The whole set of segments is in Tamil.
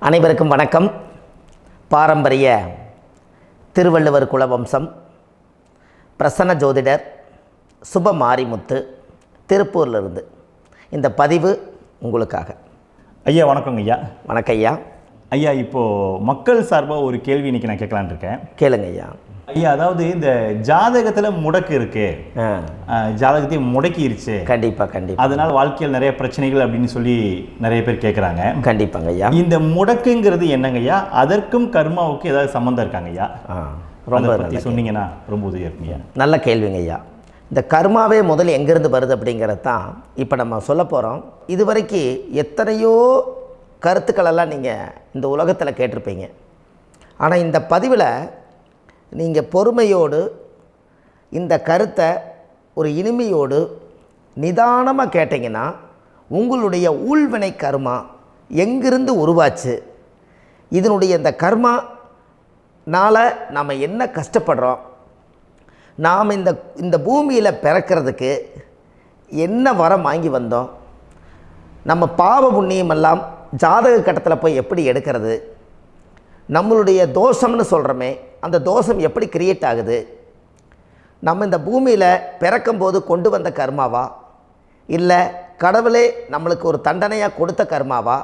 அனைவருக்கும் வணக்கம். பாரம்பரிய திருவள்ளுவர் குலவம்சம் பிரசன்ன ஜோதிடர் சுப மாரிமுத்து திருப்பூரிலிருந்து இந்த பதிவு உங்களுக்காக. ஐயா வணக்கங்க ஐயா. வணக்கம் ஐயா. ஐயா இப்போது மக்கள் சார்பாக ஒரு கேள்வி இன்றைக்கி நான் கேட்கலான் இருக்கேன். கேளுங்க ஐயா. ஐயா அதாவது இந்த ஜாதகத்தில் முடக்கு இருக்கு, ஜாதகத்தையும் முடக்கிருச்சு, கண்டிப்பாக அதனால் வாழ்க்கையில் நிறைய பிரச்சனைகள் அப்படின்னு சொல்லி நிறைய பேர் கேட்குறாங்க. கண்டிப்பாங்க ஐயா. இந்த முடக்குங்கிறது என்னங்க ஐயா? அதற்கும் கர்மாவுக்கு ஏதாவது சம்மந்தம் இருக்காங்க ஐயா? ரொம்ப பற்றி சொன்னீங்கன்னா ரொம்ப உதவியாக இருக்குங்க. நல்ல கேள்விங்க ஐயா. இந்த கர்மாவே முதல்ல எங்கேருந்து வருது அப்படிங்கிறது தான் இப்போ நம்ம சொல்ல போகிறோம். இதுவரைக்கும் எத்தனையோ கருத்துக்களெல்லாம் நீங்கள் இந்த உலகத்தில் கேட்டிருப்பீங்க. ஆனால் இந்த பதிவில் நீங்கள் பொறுமையோடு இந்த கருத்தை ஒரு இனிமையோடு நிதானமாக கேட்டிங்கன்னா உங்களுடைய ஊழ்வினை கர்மா எங்கிருந்து உருவாச்சு, இதனுடைய இந்த கர்மானால் நாம் என்ன கஷ்டப்படுறோம், நாம் இந்த பூமியில் பிறக்கிறதுக்கு என்ன வரம் வாங்கி வந்தோம், நம்ம பாவ புண்ணியமெல்லாம் ஜாதக கட்டத்தில் போய் எப்படி எடுக்கிறது, நம்மளுடைய தோஷம்னு சொல்கிறோமே அந்த தோஷம் எப்படி கிரியேட் ஆகுது, நம்ம இந்த பூமியில் பிறக்கும்போது கொண்டு வந்த கர்மாவா, இல்லை கடவுளே நம்மளுக்கு ஒரு தண்டனையாக கொடுத்த கர்மாவா,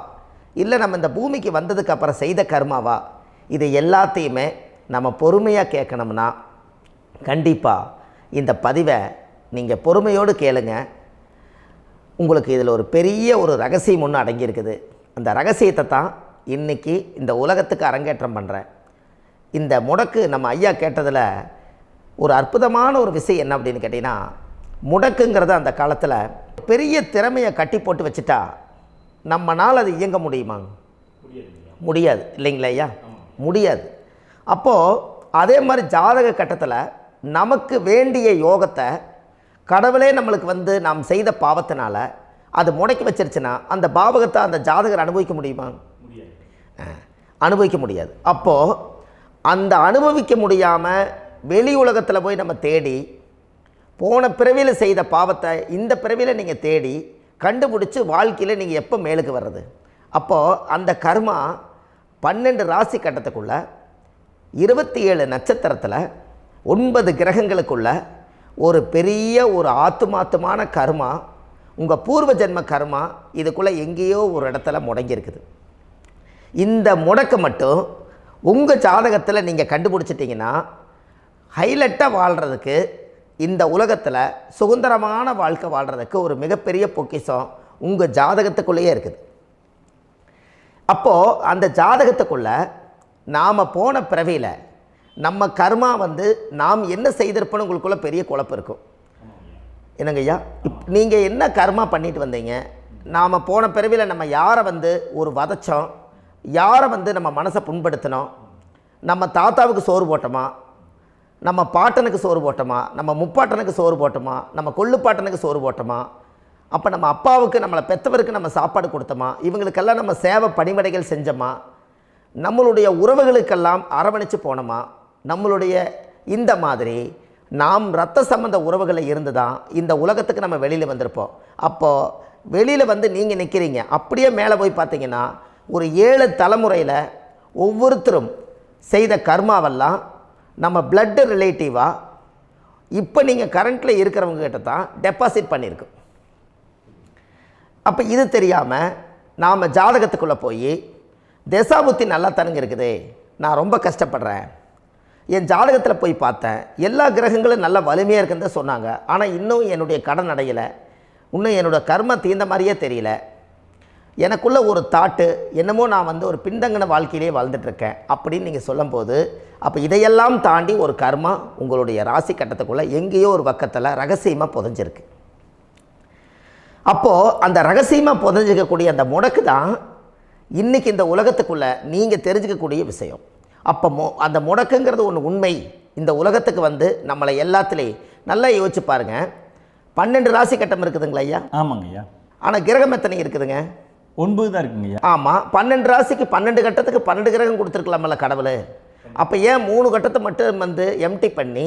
இல்லை நம்ம இந்த பூமிக்கு வந்ததுக்கு அப்புறம் செய்த கர்மாவா, இது எல்லாத்தையுமே நம்ம பொறுமையாக கேட்கணும்னா கண்டிப்பாக இந்த பதிவை நீங்கள் பொறுமையோடு கேளுங்க. உங்களுக்கு இதில் ஒரு பெரிய ஒரு ரகசியம் ஒன்று அடங்கியிருக்குது. அந்த ரகசியத்தை தான் இன்றைக்கி இந்த உலகத்துக்கு அரங்கேற்றம் பண்ணுறேன். இந்த முடக்கு நம்ம ஐயா கேட்டதில் ஒரு அற்புதமான ஒரு விஷயம் என்ன அப்படின்னு கேட்டிங்கன்னா, முடக்குங்கிறது அந்த காலத்தில் பெரிய திறமையை கட்டி போட்டு வச்சுட்டா நம்மனால் அது இயங்க முடியுமா? முடியாது இல்லைங்களா ஐயா? முடியாது. அப்போது அதே மாதிரி ஜாதக கட்டத்தில் நமக்கு வேண்டிய யோகத்தை கடவுளே நம்மளுக்கு நாம் செய்த பாவத்தினால அது முடக்கி வச்சிருச்சுன்னா அந்த பாவகத்தை அந்த ஜாதகர் அனுபவிக்க முடியுமா? அனுபவிக்க முடியாது. அப்போது அந்த அனுபவிக்க முடியாமல் வெளி உலகத்தில் போய் நம்ம தேடி போன பிறவியில் செய்த பாவத்தை இந்த பிறவியில் நீங்கள் தேடி கண்டுபிடிச்சி வாழ்க்கையில் நீங்கள் எப்போ மேலுக்கு வர்றது? அப்போது அந்த கர்மா 12 ராசி கட்டத்துக்குள்ள 27 நட்சத்திரத்தில் 9 கிரகங்களுக்குள்ள ஒரு பெரிய ஒரு ஆத்துமாத்துமான கர்மா, உங்கள் பூர்வ ஜென்ம கர்மா இதுக்குள்ளே எங்கேயோ ஒரு இடத்துல முடங்கியிருக்குது. இந்த முடக்க மட்டும் உங்கள் ஜாதகத்தில் நீங்கள் கண்டுபிடிச்சிட்டிங்கன்னா ஹைலைட்டாக வாழ்கிறதுக்கு, இந்த உலகத்தில் சுதந்திரமான வாழ்க்கை வாழ்கிறதுக்கு ஒரு மிகப்பெரிய பொக்கிஷம் உங்கள் ஜாதகத்துக்குள்ளேயே இருக்குது. அப்போது அந்த ஜாதகத்துக்குள்ளே நாம் போன பிறவியில் நம்ம கர்மா நாம் என்ன செய்திருப்போன்னு உங்களுக்குள்ளே பெரிய குழப்பம் இருக்கும். என்னங்க ஐயா, நீங்கள் என்ன கர்மா பண்ணிட்டு வந்தீங்க, நாம் போன பிறவியில் நம்ம யாரை ஒரு வதச்சோம், யாரை நம்ம மனசை புண்படுத்தினோம், நம்ம தாத்தாவுக்கு சோறு போட்டோமா, நம்ம பாட்டனுக்கு சோறு போட்டோமா, நம்ம முப்பாட்டனுக்கு சோறு போட்டோமா, நம்ம கொள்ளுப்பாட்டனுக்கு சோறு போட்டோமா, அப்போ நம்ம அப்பாவுக்கு நம்மளை பெற்றவருக்கு நம்ம சாப்பாடு கொடுத்தோமா, இவங்களுக்கெல்லாம் நம்ம சேவை பணிமடைகள் செஞ்சோமா, நம்மளுடைய உறவுகளுக்கெல்லாம் அரவணைச்சு போனோமா, நம்மளுடைய இந்த மாதிரி நாம் இரத்த சம்பந்த உறவுகளை இருந்து தான் இந்த உலகத்துக்கு நம்ம வெளியில் வந்திருப்போம். அப்போது வெளியில் நீங்கள் நிற்கிறீங்க, அப்படியே மேலே போய் பார்த்தீங்கன்னா ஒரு 7 தலைமுறையில் ஒவ்வொருத்தரும் செய்த கர்மாவெல்லாம் நம்ம பிளட்டு ரிலேட்டிவாக இப்போ நீங்கள் கரண்ட்டில் இருக்கிறவங்க கிட்ட தான் டெபாசிட் பண்ணியிருக்கோம். அப்போ இது தெரியாமல் நாம் ஜாதகத்துக்குள்ளே போய் தசாபுத்தி நல்லா தனுங்க இருக்குது, நான் ரொம்ப கஷ்டப்படுறேன், என் ஜாதகத்தில் போய் பார்த்தேன் எல்லா கிரகங்களும் நல்ல வலிமையாக இருக்குன்னு தான் சொன்னாங்க, ஆனால் இன்னும் என்னுடைய கடன் அடையலை, இன்னும் என்னோடய கர்ம தீர்ந்த மாதிரியே தெரியல, எனக்குள்ளே ஒரு தாட்டு என்னமோ நான் ஒரு பின்தங்கின வாழ்க்கையிலே வாழ்ந்துட்டுருக்கேன் அப்படின்னு நீங்கள் சொல்லும்போது, அப்போ இதையெல்லாம் தாண்டி ஒரு கர்மா உங்களுடைய ராசி கட்டத்துக்குள்ளே எங்கேயோ ஒரு பக்கத்தில் ரகசியமாக புதைஞ்சிருக்கு. அப்போது அந்த ரகசியமாக புதைஞ்சிக்கக்கூடிய அந்த முடக்கு தான் இன்றைக்கி இந்த உலகத்துக்குள்ளே நீங்கள் தெரிஞ்சுக்கக்கூடிய விஷயம். அப்போ அந்த முடக்குங்கிறது ஒன்று உண்மை. இந்த உலகத்துக்கு நம்மளை எல்லாத்துலேயும் நல்லா யோசிச்சு பாருங்கள். 12 ராசி கட்டம் இருக்குதுங்களா ஐயா? ஆமாங்க ஐயா. ஆனால் கிரகம் எத்தனை இருக்குதுங்க? 9 தான் இருக்குங்க ஐயா. ஆமாம், 12 ராசிக்கு 12 கட்டத்துக்கு 12 கிரகம் கொடுத்துருக்கலாமல்ல கடவுள். அப்போ ஏன் 3 கட்டத்தை மட்டும் எம்டி பண்ணி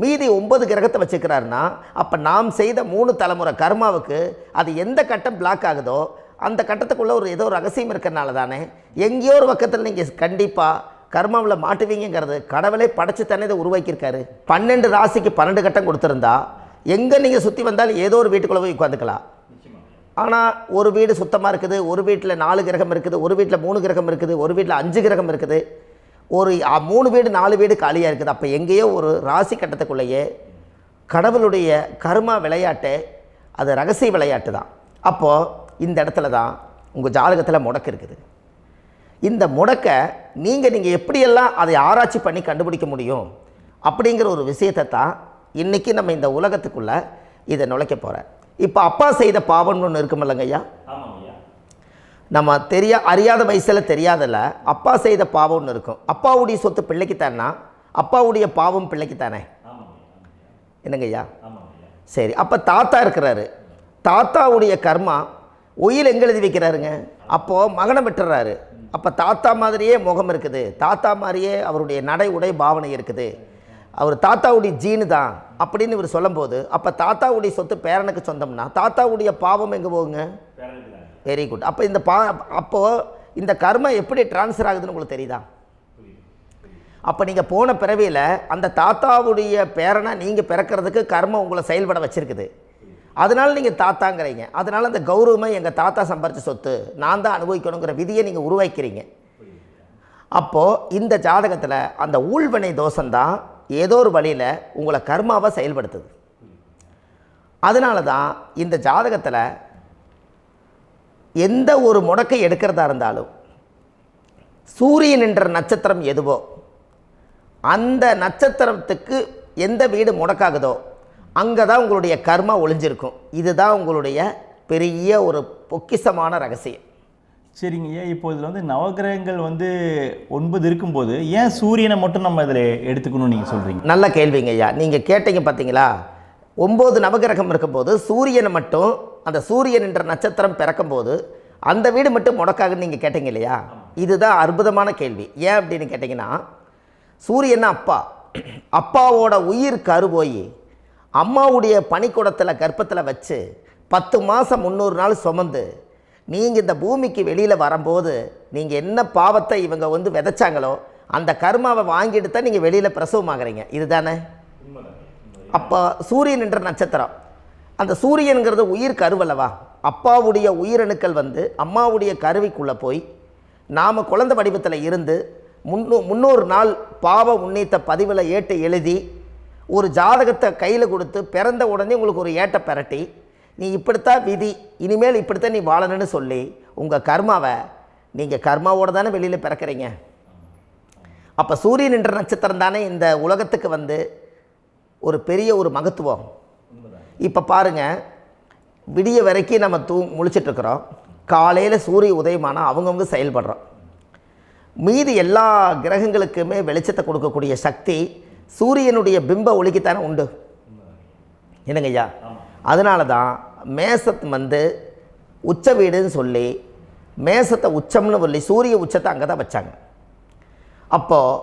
மீதி 9 கிரகத்தை வச்சுக்கிறாருன்னா, அப்போ நாம் செய்த 3 தலைமுறை கர்மாவுக்கு அது எந்த கட்டம் பிளாக் ஆகுதோ அந்த கட்டத்துக்குள்ளே ஏதோ ஒரு ரகசியம் இருக்கிறனால தானே எங்கேயோ ஒரு பக்கத்தில் நீங்கள் கண்டிப்பாக கர்மாவில் மாட்டுவீங்கிறது கடவுளே படைச்சு தானே இதை உருவாக்கியிருக்காரு. 12 ராசிக்கு 12 கட்டம் கொடுத்துருந்தா எங்கே நீங்கள் சுற்றி வந்தாலும் ஏதோ ஒரு வீட்டுக்குள்ளே போய் உட்காந்துக்கலாம். ஆனால் ஒரு வீடு சுத்தமாக இருக்குது, ஒரு வீட்டில் 4 கிரகம் இருக்குது, ஒரு வீட்டில் 3 கிரகம் இருக்குது, ஒரு வீட்டில் 5 கிரகம் இருக்குது, ஒரு 3 வீடு 4 வீடு காலியாக இருக்குது. அப்போ எங்கேயோ ஒரு ராசி கட்டத்துக்குள்ளேயே கடவுளுடைய கர்மா விளையாட்டு, அது ரகசிய விளையாட்டு தான். அப்போது இந்த இடத்துல தான் உங்கள் ஜாதகத்தில் முடக்கு இருக்குது. இந்த முடக்கை நீங்கள் எப்படியெல்லாம் அதை ஆராய்ச்சி பண்ணி கண்டுபிடிக்க முடியும் அப்படிங்கிற ஒரு விஷயத்தை தான் இன்றைக்கி நம்ம இந்த உலகத்துக்குள்ளே இதை நுழைக்க போகிறேன். இப்போ அப்பா செய்த பாவம்னு ஒன்று இருக்குமில்லங்க ஐயா, நம்ம அறியாத வயசில் தெரியாதில்ல, அப்பா செய்த பாவம்னு இருக்கும். அப்பாவுடைய சொத்து பிள்ளைக்குத்தானா, அப்பாவுடைய பாவம் பிள்ளைக்குத்தானே, என்னங்க ஐயா? சரி, அப்போ தாத்தா இருக்கிறாரு, தாத்தாவுடைய கர்மா உயிர் எங்கே எழுதி வைக்கிறாருங்க? அப்போது மகனை விட்டுறாரு. அப்போ தாத்தா மாதிரியே முகம் இருக்குது, தாத்தா மாதிரியே அவருடைய நடை உடை பாவனை இருக்குது, அவர் தாத்தாவுடைய ஜீனு தான் அப்படின்னு இவர் சொல்லும்போது, அப்போ தாத்தாவுடைய சொத்து பேரனுக்கு சொந்தம்னா தாத்தாவுடைய பாவம் எங்கே போகுங்க? Very good. அப்போ அப்போது இந்த கர்மா எப்படி டிரான்ஸ்ஃபர் ஆகுதுன்னு உங்களுக்கு தெரியுதா? அப்போ நீங்கள் போன பிறவியில் அந்த தாத்தாவுடைய பேரனை நீங்கள் பிறக்கிறதுக்கு கர்மம் உங்களை செயல்பட வச்சுருக்குது. அதனால் நீங்கள் தாத்தாங்கிறீங்க. அதனால் அந்த கௌரவமாக எங்கள் தாத்தா சம்பாரித்த சொத்து நான் தான் அனுபவிக்கணுங்கிற விதியை நீங்கள் உருவாக்கிறீங்க. அப்போது இந்த ஜாதகத்தில் அந்த ஊழ்வினை தோஷந்தான் ஏதோ ஒரு வழியில் உங்களை கர்மாவை செயல்படுத்துது. அதனால தான் இந்த ஜாதகத்தில் எந்த ஒரு முடக்கை எடுக்கிறதா இருந்தாலும் சூரியன் என்ற நட்சத்திரம் எதுவோ அந்த நட்சத்திரத்துக்கு எந்த வீடு முடக்காகுதோ அங்கே தான் உங்களுடைய கர்மா ஒளிஞ்சிருக்கும். இதுதான் உங்களுடைய பெரிய ஒரு பொக்கிஷமான ரகசியம். சரிங்க ஐயா, இப்போ இதில் நவகிரகங்கள் 9 இருக்கும்போது ஏன் சூரியனை மட்டும் நம்ம இதில் எடுத்துக்கணும்னு நீங்கள் சொல்கிறீங்க? நல்ல கேள்விங்க ஐயா. நீங்கள் கேட்டீங்க பார்த்தீங்களா, 9 நவகிரகம் இருக்கும்போது சூரியனை மட்டும், அந்த சூரியன் என்ற நட்சத்திரம் பிறக்கும்போது அந்த வீடு மட்டும் முடக்காகுன்னு நீங்கள் கேட்டீங்க இல்லையா? இதுதான் அற்புதமான கேள்வி. ஏன் அப்படின்னு கேட்டிங்கன்னா, சூரியன் அப்பாவோட உயிர் கரு போய் அம்மாவுடைய பனிக்கூடத்தில் கர்ப்பத்தில் வச்சு 10 மாதம் 300 நாள் சுமந்து நீங்கள் இந்த பூமிக்கு வெளியில் வரும்போது நீங்கள் என்ன பாவத்தை இவங்க விதைச்சாங்களோ அந்த கர்மாவை வாங்கிட்டு தான் நீங்கள் வெளியில் பிரசவமாகறீங்க. இதுதானே? அப்போ சூரியன் என்ற நட்சத்திரம், அந்த சூரியனுங்கிறது உயிர் கருவல்லவா, அப்பாவுடைய உயிரணுக்கள் அம்மாவுடைய கருவிக்குள்ளே போய் நாம் குழந்தை வடிவத்தில் இருந்து 300 நாள் பாவ உன்னித்த பதிவில் ஏட்டு எழுதி ஒரு ஜாதகத்தை கையில் கொடுத்து பிறந்த உடனே உங்களுக்கு ஒரு ஏட்டை பெரட்டி நீ இப்படித்தான் விதி, இனிமேல் இப்படித்தான் நீ வாழணும்னு சொல்லி உங்கள் கர்மாவை நீங்கள் கர்மாவோடு தானே வெளியில் பிறக்கிறீங்க. அப்போ சூரியன் என்ற நட்சத்திரம் தானே இந்த உலகத்துக்கு ஒரு பெரிய ஒரு மகத்துவம். இப்போ பாருங்கள், விடிய வரைக்கும் நம்ம முழிச்சிட்ருக்குறோம், காலையில் சூரிய உதயமானால் அவங்கவுங்க செயல்படுறோம். மீதி எல்லா கிரகங்களுக்குமே வெளிச்சத்தை கொடுக்கக்கூடிய சக்தி சூரியனுடைய பிம்ப ஒளிக்குத்தானே உண்டு, என்னங்க ஐயா? அதனால தான் மேசத்து உச்ச வீடுன்னு சொல்லி மேசத்தை உச்சம்னு சொல்லி சூரிய உச்சத்தை அங்கே தான் வச்சாங்க. அப்போது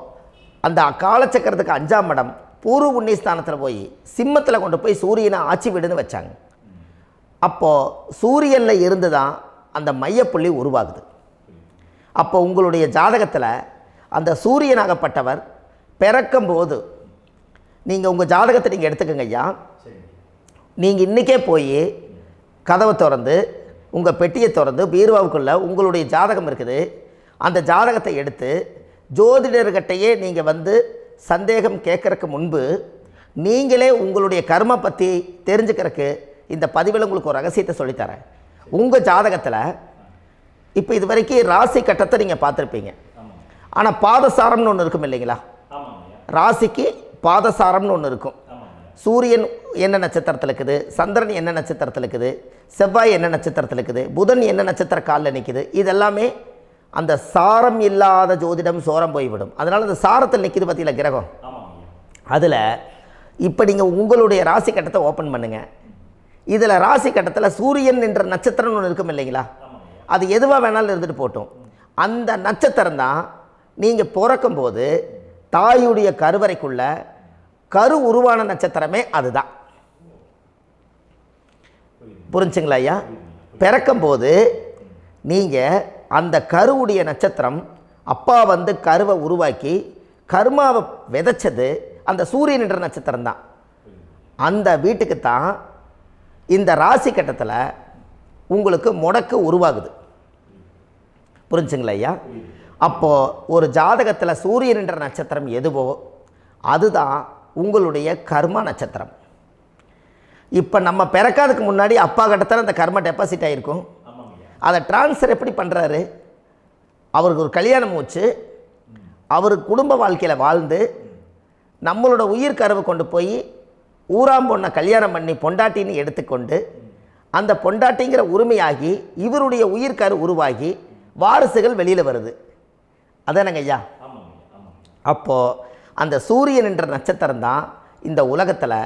அந்த காலச்சக்கரத்துக்கு 5ஆம் இடம் பூர்வ புண்ணியஸ்தானத்தில் போய் சிம்மத்தில் கொண்டு போய் சூரியனை ஆட்சி வீடுன்னு வச்சாங்க. அப்போது சூரியனில் இருந்து தான் அந்த மையப்புள்ளி உருவாகுது. அப்போ உங்களுடைய ஜாதகத்தில் அந்த சூரியனாகப்பட்டவர் பிறக்கும்போது நீங்கள் உங்கள் ஜாதகத்தை நீங்கள் எடுத்துக்கங்க ஐயா. நீங்கள் இன்றைக்கே போய் கதவை திறந்து உங்கள் பெட்டியை திறந்து பீர்வாவுக்குள்ளே உங்களுடைய ஜாதகம் இருக்குது, அந்த ஜாதகத்தை எடுத்து ஜோதிடர்கிட்டையே நீங்கள் சந்தேகம் கேட்குறக்கு முன்பு நீங்களே உங்களுடைய கர்ம பற்றி தெரிஞ்சுக்கிறதுக்கு இந்த பதிவில் உங்களுக்கு ஒரு ரகசியத்தை சொல்லித்தரேன். உங்கள் ஜாதகத்தில் இப்போ இது வரைக்கும் ராசி கட்டத்தை நீங்கள் பார்த்துருப்பீங்க, ஆனால் பாதசாரம்னு ஒன்று இருக்கும் இல்லைங்களா? ராசிக்கு பாதசாரம்னு ஒன்று இருக்கும். சூரியன் என்ன நட்சத்திரத்தில் இருக்குது, சந்திரன் என்ன நட்சத்திரத்தில் இருக்குது, செவ்வாய் என்ன நட்சத்திரத்தில் இருக்குது, புதன் என்ன நட்சத்திர காலில் நிற்குது, இதெல்லாமே அந்த சாரம் இல்லாத ஜோதிடம் சோரம் போய்விடும். அதனால் அந்த சாரத்தில் நிற்கிது பார்த்தீங்களா கிரகம், அதில் இப்போ நீங்கள் உங்களுடைய ராசி கட்டத்தை ஓப்பன் பண்ணுங்கள். இதில் ராசி கட்டத்தில் சூரியன் என்ற நட்சத்திரம்னு ஒன்று இருக்கும் இல்லைங்களா? அது எதுவாக வேணாலும் இருந்துட்டு போட்டோம். அந்த நட்சத்திரம் தான் நீங்கள் பிறக்கும்போது தாயுடைய கருவறைக்குள்ள கரு உருவான நட்சத்திரமே அதுதான். புரிஞ்சுங்களா ஐயா? பிறக்கும்போது நீங்கள் அந்த கருவுடைய நட்சத்திரம் அப்பா வந்து கருவை உருவாக்கி கர்மாவை விதைச்சது அந்த சூரியன் என்ற நட்சத்திரம் தான். அந்த வீட்டுக்கு தான் இந்த ராசி கட்டத்தில் உங்களுக்கு முடக்கு உருவாகுது. புரிஞ்சுங்களா ஐயா? அப்போது ஒரு ஜாதகத்தில் சூரியன் என்ற நட்சத்திரம் எதுவோ அதுதான் உங்களுடைய கர்மா நட்சத்திரம். இப்போ நம்ம பிறக்காதுக்கு முன்னாடி அப்பா கட்டத்தில் அந்த கர்மா டெபாசிட் ஆகிருக்கும். அதை ட்ரான்ஸ்ஃபர் எப்படி பண்ணுறாரு? அவருக்கு ஒரு கல்யாணம் வச்சு அவர் குடும்ப வாழ்க்கையில் வாழ்ந்து நம்மளோட உயிர் கருவை கொண்டு போய் ஊராம் பொண்ணை கல்யாணம் பண்ணி பொண்டாட்டின்னு எடுத்துக்கொண்டு அந்த பொண்டாட்டிங்கிற உரிமையாகி இவருடைய உயிர் கரு உருவாகி வாரிசுகள் வெளியில் வருது. அதானங்க ஐயா? அப்போது அந்த சூரியன் என்ற நட்சத்திரம் தான் இந்த உலகத்தில்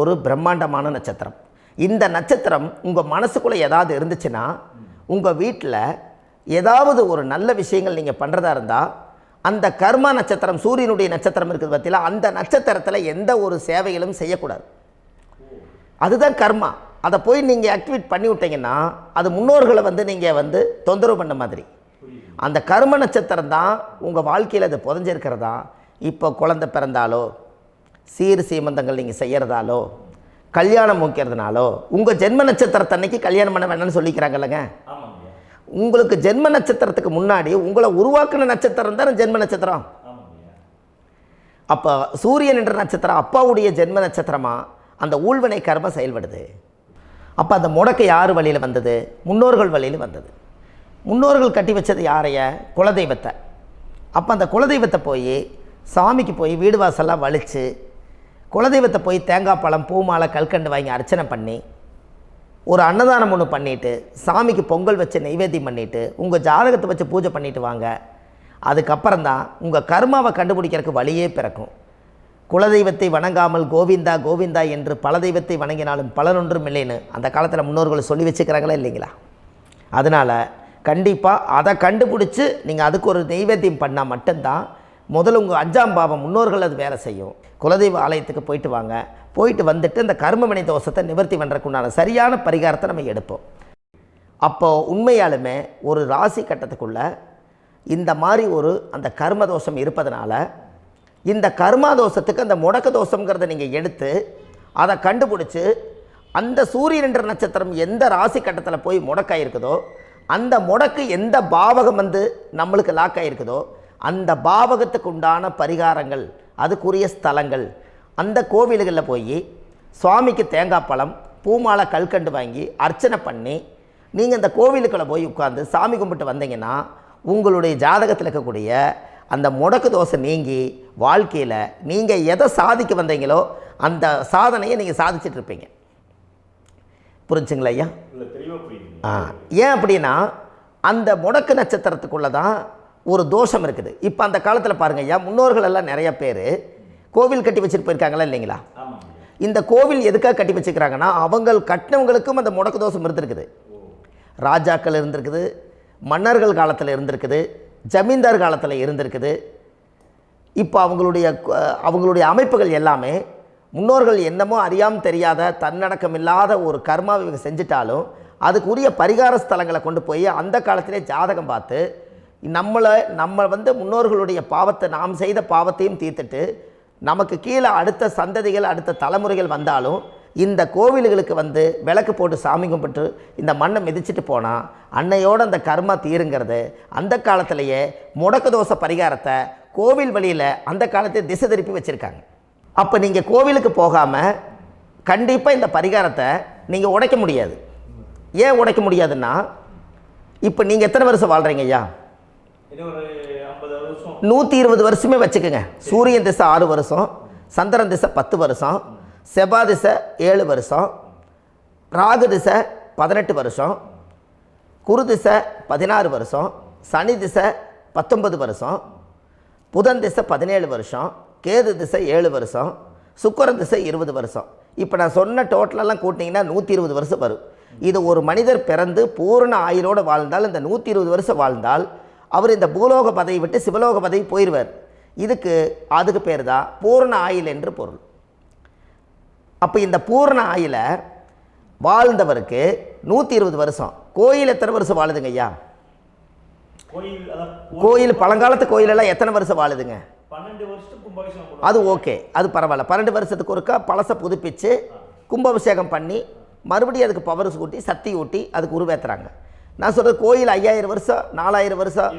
ஒரு பிரம்மாண்டமான நட்சத்திரம். இந்த நட்சத்திரம் உங்கள் மனசுக்குள்ளே ஏதாவது இருந்துச்சுன்னா உங்கள் வீட்டில் ஏதாவது ஒரு நல்ல விஷயங்கள் நீங்கள் பண்ணுறதா இருந்தால் அந்த கர்மா நட்சத்திரம் சூரியனுடைய நட்சத்திரம் இருக்குது பார்த்தீங்களா, அந்த நட்சத்திரத்தில் எந்த ஒரு சேவைகளும் செய்யக்கூடாது. அதுதான் கர்மா. அதை போய் நீங்கள் ஆக்டிவேட் பண்ணி விட்டீங்கன்னா அது முன்னோர்களை வந்து நீங்கள் வந்து தொந்தரவு பண்ண மாதிரி. அந்த கர்ம நட்சத்திரம் தான் உங்கள் வாழ்க்கையில் அது புதஞ்சிருக்கிறதா. இப்போ குழந்தை பிறந்தாலோ சீர் சீமந்தங்கள் நீங்கள் செய்கிறதாலோ கல்யாணம் முக்கிறதுனாலோ உங்கள் ஜென்ம நட்சத்திரத்தன்னைக்கு கல்யாணம் பண்ண வேண்டாம்னு சொல்லிக்கிறாங்கல்லங்க. உங்களுக்கு ஜென்ம நட்சத்திரத்துக்கு முன்னாடி உங்களை உருவாக்குன நட்சத்திரம் தான் ஜென்ம நட்சத்திரம். அப்போ சூரியன் என்ற நட்சத்திரம் அப்பாவுடைய ஜென்ம நட்சத்திரமாக அந்த ஊழ்வினை கர்மம் செயல்படுது. அப்போ அந்த முடக்கு யார் வழியில் வந்தது? முன்னோர்கள் வழியில் வந்தது. முன்னோர்கள் கட்டி வச்சது யாரைய? குலதெய்வத்தை. அப்போ அந்த குலதெய்வத்தை போய் சாமிக்கு போய் வீடு வாசல்லாம் வலித்து குலதெய்வத்தை போய் தேங்காய் பழம் பூ மாலை கல்கண்டு வாங்கி அர்ச்சனை பண்ணி ஒரு அன்னதானம் ஒன்று பண்ணிவிட்டு சாமிக்கு பொங்கல் வச்சு நைவேத்தியம் பண்ணிவிட்டு உங்கள் ஜாதகத்தை வச்சு பூஜை பண்ணிவிட்டு வாங்க. அதுக்கப்புறம் தான் உங்கள் கர்மாவை கண்டுபிடிக்கிறதுக்கு வழியே பிறக்கும். குலதெய்வத்தை வணங்காமல் கோவிந்தா கோவிந்தா என்று பல தெய்வத்தை வணங்கினாலும் பலனொன்றும் இல்லைன்னு அந்த காலத்தில் முன்னோர்கள் சொல்லி வச்சுக்கிறாங்களா இல்லைங்களா? அதனால் கண்டிப்பாக அதை கண்டுபிடிச்சி நீங்கள் அதுக்கு ஒரு நைவேத்தியம் பண்ணால் மட்டும்தான் முதல்ல உங்கள் 5ஆம் பாவம் முன்னோர்கள் அது வேலை செய்யும். குலதெய்வ ஆலயத்துக்கு போயிட்டு வாங்க. போயிட்டு வந்துட்டு இந்த கர்மவினை தோஷத்தை நிவர்த்தி பண்ணுறதுக்குண்டான சரியான பரிகாரத்தை நம்ம எடுப்போம். அப்போது உண்மையாலுமே ஒரு ராசி கட்டத்துக்குள்ளே இந்த மாதிரி ஒரு அந்த கர்ம தோஷம் இருப்பதனால இந்த கர்மா தோஷத்துக்கு அந்த முடக்க தோஷங்கிறத நீங்கள் எடுத்து அதை கண்டுபிடிச்சி அந்த சூரியன் என்ற நட்சத்திரம் எந்த ராசி கட்டத்தில் போய் முடக்காயிருக்குதோ அந்த முடக்கு எந்த பாவகம் வந்து நம்மளுக்கு லாக் ஆகிருக்குதோ அந்த பாவகத்துக்கு உண்டான பரிகாரங்கள் அதுக்குரிய ஸ்தலங்கள் அந்த கோவில்களில் போய் சுவாமிக்கு தேங்காய் பழம் பூமாலை கல்கண்டு வாங்கி அர்ச்சனை பண்ணி நீங்கள் அந்த கோவிலுக்குள்ளே போய் உட்காந்து சாமி கும்பிட்டு வந்தீங்கன்னா உங்களுடைய ஜாதகத்தில் இருக்கக்கூடிய அந்த முடக்கு தோசை நீங்கி வாழ்க்கையில் நீங்கள் எதை சாதிக்க வந்தீங்களோ அந்த சாதனையை நீங்கள் சாதிச்சிட்ருப்பீங்க. புரிஞ்சுங்களா ஐயா? ஏன் அப்படின்னா அந்த முடக்கு நட்சத்திரத்துக்குள்ளே தான் ஒரு தோஷம் இருக்குது. இப்போ அந்த காலத்தில் பாருங்கள் ஐயா, முன்னோர்கள் எல்லாம் நிறைய பேர் கோவில் கட்டி வச்சுட்டு போயிருக்காங்களா இல்லைங்களா? இந்த கோவில் எதுக்காக கட்டி வச்சுக்கிறாங்கன்னா அவங்க கட்டினவங்களுக்கும் அந்த முடக்கு தோஷம் இருந்திருக்குது. ராஜாக்கள் இருந்திருக்குது, மன்னர்கள் காலத்தில் இருந்திருக்குது, ஜமீன்தார் காலத்தில் இருந்திருக்குது. இப்போ அவங்களுடைய அமைப்புகள் எல்லாமே முன்னோர்கள் என்னமோ அறியாமல் தெரியாத தன்னடக்கம் இல்லாத ஒரு கர்மாவை இவங்க செஞ்சிட்டாலும் அதுக்குரிய பரிகார ஸ்தலங்களை கொண்டு போய் அந்த காலத்திலே ஜாதகம் பார்த்து நம்ம வந்து முன்னோர்களுடைய பாவத்தை நாம் செய்த பாவத்தையும் தீர்த்துட்டு நமக்கு கீழே அடுத்த சந்ததிகள் அடுத்த தலைமுறைகள் வந்தாலும் இந்த கோவில்களுக்கு வந்து விளக்கு போட்டு சாமி கும்பிட்டு இந்த மண்ணை மிதிச்சிட்டு போனால் அன்னையோடு அந்த கர்மா தீருங்கிறது அந்த காலத்திலேயே முடக்க தோஷ பரிகாரத்தை கோவில் வழியில் அந்த காலத்தை திசை திருப்பி வச்சுருக்காங்க. அப்போ நீங்கள் கோவிலுக்கு போகாமல் கண்டிப்பாக இந்த பரிகாரத்தை நீங்கள் உடைக்க முடியாது. ஏன் உடைக்க முடியாதுன்னா இப்போ நீங்கள் எத்தனை வருஷம் வாழ்கிறீங்க ஐயா? 120 வருஷமே வச்சுக்கோங்க. சூரியன் திசை 6 வருஷம், சந்திரன் திசை 10 வருஷம், செவ்வாய் திசை 7 வருஷம், ராகு திசை 18 வருஷம், குரு திசை 16 வருஷம், சனி திசை 19 வருஷம், புதன் திசை 17 வருஷம், கேது திசை 7 வருஷம், சுக்கிரன் திசை 20 வருஷம். இப்போ நான் சொன்ன டோட்டலெல்லாம் கூட்டிங்கன்னா 120 வருஷம் வரும். இது ஒரு மனிதர் பிறந்து பூரண ஆயுளோடு வாழ்ந்தால் இந்த 120 வருஷம் வாழ்ந்தால் அவர் இந்த பூலோக பதவி விட்டு சிவலோக பதவி போயிடுவார். அதுக்கு பேர் தான் பூரண ஆயுள் என்று பொருள். அப்போ இந்த பூரண ஆயுளை வாழ்ந்தவருக்கு 120 வருஷம். கோயில் எத்தனை வருஷம் வாழுதுங்க ஐயா? கோயில் பழங்காலத்து கோயிலெல்லாம் எத்தனை வருஷம் வாழுதுங்க? 12 வருஷத்துக்கு கும்பாபிஷேகம். அது ஓகே, அது பரவாயில்ல. 12 வருஷத்துக்கு ஒருக்கா பழசை புதுப்பிச்சு கும்பாபிஷேகம் பண்ணி மறுபடியும் அதுக்கு பவர் ஊட்டி சக்தி ஊட்டி அதுக்கு உருவேற்றுறாங்க. நான் சொல்கிறது கோயில் 5000 வருஷம் 4000 வருஷம்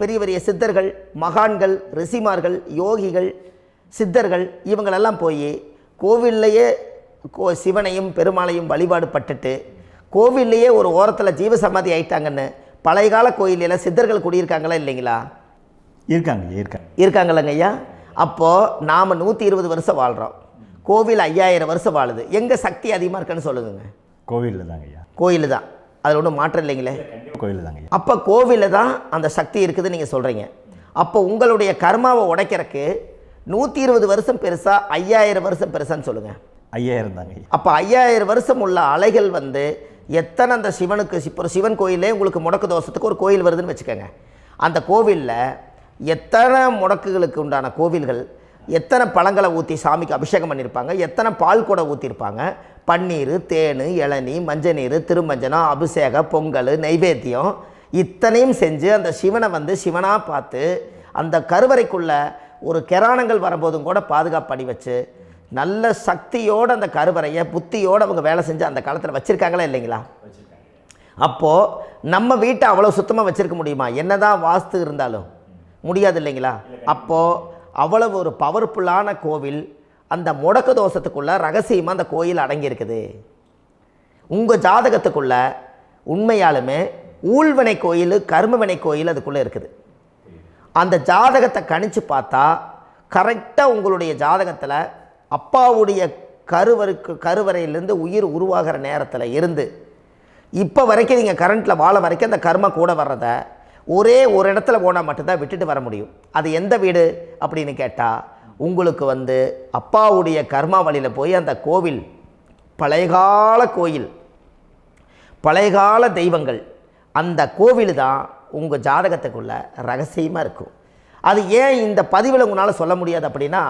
பெரிய பெரிய சித்தர்கள், மகான்கள், ரிஷிமார்கள், யோகிகள், சித்தர்கள் இவங்களெல்லாம் போய் கோவில்லையே சிவனையும் பெருமாளையும் வழிபாடு பட்டுட்டு கோவில்லையே ஒரு ஓரத்தில் ஜீவசமாதி ஆயிட்டாங்கன்னு பழைய கால கோயிலில் சித்தர்கள் குடியிருக்காங்களா இல்லைங்களா? இருக்காங்கல்லங்க ஐயா. அப்போது நாம் 120 வருஷம் வாழ்கிறோம், கோவில் 5000 வருஷம் வாழுது. எங்கே சக்தி அதிகமாக இருக்குன்னு சொல்லுங்க? கோவிலில் தாங்க ஐயா. கோயில் தான், அதில் ஒன்றும் மாற்றம் இல்லைங்களே. கோயில் தாங்க. அப்போ கோவிலில் தான் அந்த சக்தி இருக்குதுன்னு நீங்கள் சொல்கிறீங்க. அப்போ உங்களுடைய கர்மாவை உடைக்கிறதுக்கு 120 வருஷம் பெருசா 5000 வருஷம் பெருசான்னு சொல்லுங்கள்? 5000 தாங்க. அப்போ 5000 வருஷம் உள்ள அலைகள் வந்து எத்தனை அந்த சிவனுக்கு இப்போ சிவன் கோயிலே உங்களுக்கு முடக்கு தோஷத்துக்கு ஒரு கோயில் வருதுன்னு வச்சுக்கோங்க. அந்த கோவிலில் எத்தனை முடக்குகளுக்கு உண்டான கோவில்கள், எத்தனை பழங்களை ஊற்றி சாமிக்கு அபிஷேகம் பண்ணியிருப்பாங்க, எத்தனை பால் கூட ஊற்றிருப்பாங்க, பன்னீர், தேன், இளநீ, மஞ்சள் நீர், திருமஞ்சனம், அபிஷேகம், பொங்கல், நைவேத்தியம் இத்தனையும் செஞ்சு அந்த சிவனை வந்து சிவனாக பார்த்து அந்த கருவறைக்குள்ள ஒரு கிராணங்கள் வரும்போதும் கூட பாதுகாப்பு பண்ணி வச்சு நல்ல சக்தியோடு அந்த கருவறையை புத்தியோடு அவங்க வேலை செஞ்சு அந்த காலத்தில் வச்சுருக்காங்களா இல்லைங்களா? அப்போது நம்ம வீட்டை அவ்வளோ சுத்தமாக வச்சுருக்க முடியுமா? என்னதான் வாஸ்து இருந்தாலும் முடியாது இல்லைங்களா? அப்போது அவ்வளவு ஒரு பவர்ஃபுல்லான கோவில் அந்த முடக்கு தோஷத்துக்குள்ளே ரகசியமாக அந்த கோயில் அடங்கியிருக்குது. உங்கள் ஜாதகத்துக்குள்ளே உண்மையாலுமே ஊழ்வினை கோயில், கர்மவினை கோயில் அதுக்குள்ளே இருக்குது. அந்த ஜாதகத்தை கணிச்சு பார்த்தா கரெக்டாக உங்களுடைய ஜாதகத்தில் அப்பாவுடைய கருவறையிலேருந்து உயிர் உருவாகிற நேரத்தில் இருந்து இப்போ வரைக்கும் நீங்கள் கரண்ட்டில் வாழ வரைக்கும் அந்த கர்ம கூட வர்றதை ஒரே ஒரு இடத்துல போனால் மட்டும்தான் விட்டுட்டு வர முடியும். அது எந்த வீடு அப்படின்னு கேட்டால் உங்களுக்கு வந்து அப்பாவுடைய கர்மா வழியில் போய் அந்த கோவில் பழையகால கோயில், பழையகால தெய்வங்கள், அந்த கோவில் தான் உங்கள் ஜாதகத்துக்குள்ள ரகசியமாக இருக்கும். அது ஏன் இந்த பதிவில் உங்களால் சொல்ல முடியாது அப்படின்னா,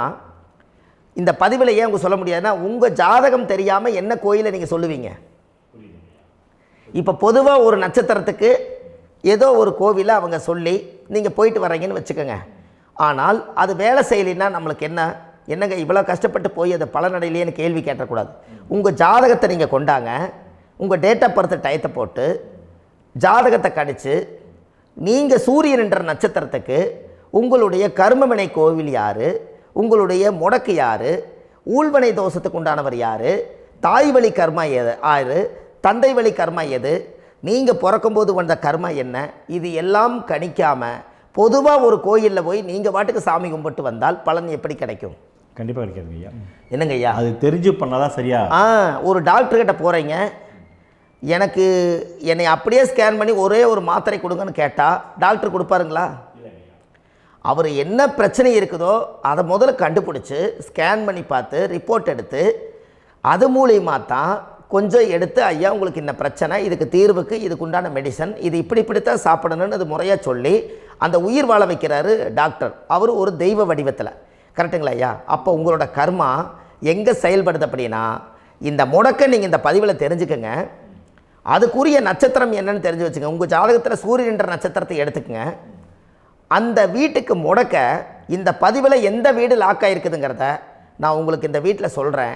இந்த பதிவில் ஏன் உங்க சொல்ல முடியாதுன்னா உங்கள் ஜாதகம் தெரியாமல் என்ன கோயிலை நீங்கள் சொல்லுவீங்க? இப்போ பொதுவாக ஒரு நட்சத்திரத்துக்கு ஏதோ ஒரு கோவிலை அவங்க சொல்லி நீங்கள் போயிட்டு வர்றீங்கன்னு வச்சுக்கோங்க. ஆனால் அது வேலை செய்யலைன்னா நம்மளுக்கு என்னங்க இவ்வளோ கஷ்டப்பட்டு போய் அதை பலனடையிலேன்னு கேள்வி கேட்டக்கூடாது. உங்கள் ஜாதகத்தை நீங்கள் கொண்டாங்க, உங்கள் டேட் ஆஃப் பர்த் டயத்தை போட்டு ஜாதகத்தை கணிச்சு நீங்கள் சூரியன் என்ற நட்சத்திரத்துக்கு உங்களுடைய கர்மவினை கோவில் யார், உங்களுடைய முடக்கு யார், ஊழ்வனை தோஷத்துக்கு உண்டானவர் யார், தாய் வழி கர்மா யார், தந்தை வழி கர்மா எது, நீங்கள் பிறக்கும்போது வந்த கர்மா என்ன, இது எல்லாம் கணிக்காமல் பொதுவாக ஒரு கோயிலில் போய் நீங்கள் பாட்டுக்கு சாமி கும்பிட்டு வந்தால் பலன் எப்படி கிடைக்கும்? கண்டிப்பாக கிடைக்காதுங்க ஐயா. என்னங்க ஐயா? அது தெரிஞ்சு பண்ணாதான் சரியா? ஒரு டாக்டர்கிட்ட போகிறீங்க, என்னை அப்படியே ஸ்கேன் பண்ணி ஒரே ஒரு மாத்திரை கொடுங்கன்னு கேட்டால் டாக்டர் கொடுப்பாருங்களா? அவர் என்ன பிரச்சனை இருக்குதோ அதை முதல்ல கண்டுபிடிச்சி ஸ்கேன் பண்ணி பார்த்து ரிப்போர்ட் எடுத்து அது மூலியமாக தான் கொஞ்சம் எடுத்து ஐயா உங்களுக்கு இந்த பிரச்சனை, இதுக்கு தீர்வுக்கு இதுக்குண்டான மெடிசன், இது இப்படித்தான் சாப்பிடணும்னு அது முறையாக சொல்லி அந்த உயிர் வாழ வைக்கிறாரு டாக்டர். அவர் ஒரு தெய்வ வடிவத்தில். கரெக்டுங்களா ஐயா? அப்போ உங்களோட கர்மா எங்கே செயல்படுது அப்படின்னா இந்த முடக்க நீங்கள் இந்த பதிவில் தெரிஞ்சுக்கங்க. அதுக்குரிய நட்சத்திரம் என்னன்னு தெரிஞ்சு வச்சுங்க. உங்கள் ஜாதகத்தில் சூரியன் என்ற நட்சத்திரத்தை எடுத்துக்கங்க. அந்த வீட்டுக்கு முடக்க இந்த பதிவில் எந்த வீடு லாக் ஆகிருக்குதுங்கிறத நான் உங்களுக்கு இந்த வீட்டில் சொல்கிறேன்.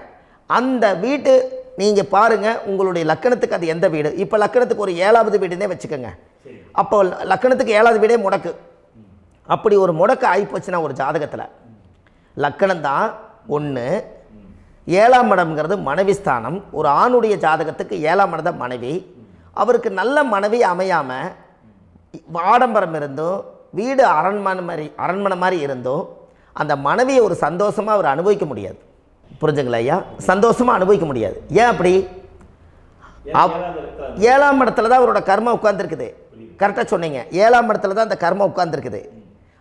அந்த வீட்டு நீங்கள் பாருங்கள், உங்களுடைய லக்கணத்துக்கு அது எந்த வீடு. இப்போ லக்கணத்துக்கு ஒரு 7வது வீடுன்னே வச்சுக்கோங்க. அப்போ லக்கணத்துக்கு 7வது வீடே முடக்கு. அப்படி ஒரு முடக்கு ஆகிப்போச்சுன்னா ஒரு ஜாதகத்தில் லக்கணம் தான் 1, 7ஆம் இடம்ங்கிறது மனைவி ஸ்தானம். ஒரு ஆணுடைய ஜாதகத்துக்கு 7ஆம் இடம் தான் மனைவி. அவருக்கு நல்ல மனைவி அமையாமல் ஆடம்பரம் இருந்தும் வீடு அரண்மனை மாதிரி இருந்தும் அந்த மனைவியை ஒரு சந்தோஷமாக அவர் அனுபவிக்க முடியாது. புரிஞ்சுங்களா ஐயா? சந்தோஷமாக அனுபவிக்க முடியாது. ஏன் அப்படி? 7ஆம் இடத்துல தான் அவரோட கர்மா உட்கார்ந்துருக்குது. கரெக்டாக சொன்னீங்க. 7ஆம் இடத்துல தான் அந்த கர்மா உட்கார்ந்துருக்குது.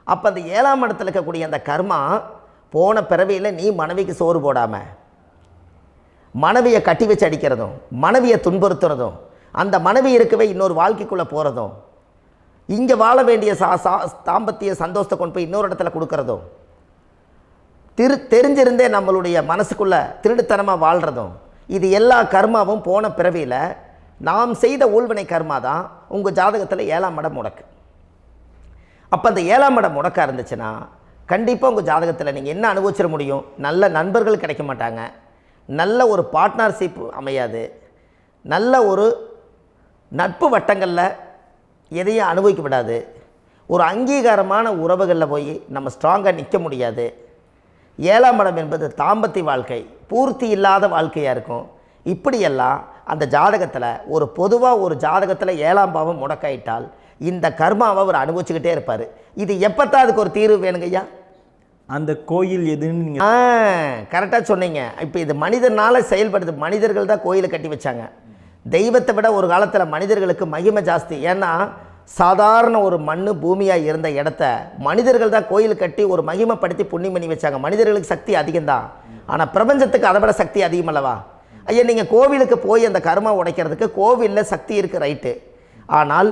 அப்போ அந்த 7ஆம் இடத்துல இருக்கக்கூடிய அந்த கர்மா போன பிறவியில் நீ மனைவிக்கு சோறு போடாமல் மனைவியை கட்டி வச்சு அடிக்கிறதும், மனைவியை துன்புறுத்துறதும், அந்த மனைவி இருக்கவே இன்னொரு வாழ்க்கைக்குள்ளே போகிறதும், இங்கே வாழ வேண்டிய தாம்பத்திய சந்தோஷத்தை கொண்டு போய் இன்னொரு இடத்துல கொடுக்கறதும், தெரிஞ்சிருந்தே நம்மளுடைய மனசுக்குள்ளே திருடுத்தனமாக வாழ்கிறதும், இது எல்லா கர்மாவும் போன பிறவியில் நாம் செய்த ஊழ்வினை கர்மா தான் உங்கள் ஜாதகத்தில் 7ஆம் இடம் முடக்கு. அப்போ அந்த 7ஆம் இடம் முடக்கா இருந்துச்சுன்னா கண்டிப்பாக உங்கள் ஜாதகத்தில் நீங்கள் என்ன அனுபவிச்சிட முடியும்? நல்ல நண்பர்கள் கிடைக்க மாட்டாங்க, நல்ல ஒரு பார்ட்னர்ஷிப் அமையாது, நல்ல ஒரு நட்பு வட்டங்களில் எதையும் அனுபவிக்க விடாது, ஒரு அங்கீகாரமான உறவுகளில் போய் நம்ம ஸ்ட்ராங்காக நிற்க முடியாது. 7ஆம் இடம் என்பது தாம்பத்திய வாழ்க்கை, பூர்த்தி இல்லாத வாழ்க்கையாக இருக்கும். இப்படியெல்லாம் அந்த ஜாதகத்தில் ஒரு பொதுவாக ஒரு ஜாதகத்தில் 7ஆம் பாவம் முடக்காயிட்டால் இந்த கர்மாவை அவர் அனுபவிச்சுக்கிட்டே இருப்பார். இது எப்போத்தான் அதுக்கு ஒரு தீர்வு வேணுங்கய்யா? அந்த கோயில் எதுன்னு நீங்கள் கரெக்டாக சொன்னீங்க. இப்போ இது மனிதனால் செயல்படுது. மனிதர்கள் தான் கோயிலை கட்டி வச்சாங்க. தெய்வத்தை விட ஒரு காலத்தில் மனிதர்களுக்கு மகிமை ஜாஸ்தி. ஏன்னா சாதாரண ஒரு மண் பூமியாக இருந்த இடத்த மனிதர்கள் தான் கோயில் கட்டி ஒரு மகிமைப்படுத்தி புண்ணியம் பண்ணி வச்சாங்க. மனிதர்களுக்கு சக்தி அதிகம்தான், ஆனால் பிரபஞ்சத்துக்கு அதை விட சக்தி அதிகம் அல்லவா? ஐயா, நீங்கள் கோவிலுக்கு போய் அந்த கர்மா உடைக்கிறதுக்கு கோவிலில் சக்தி இருக்குது, ரைட்டு. ஆனால்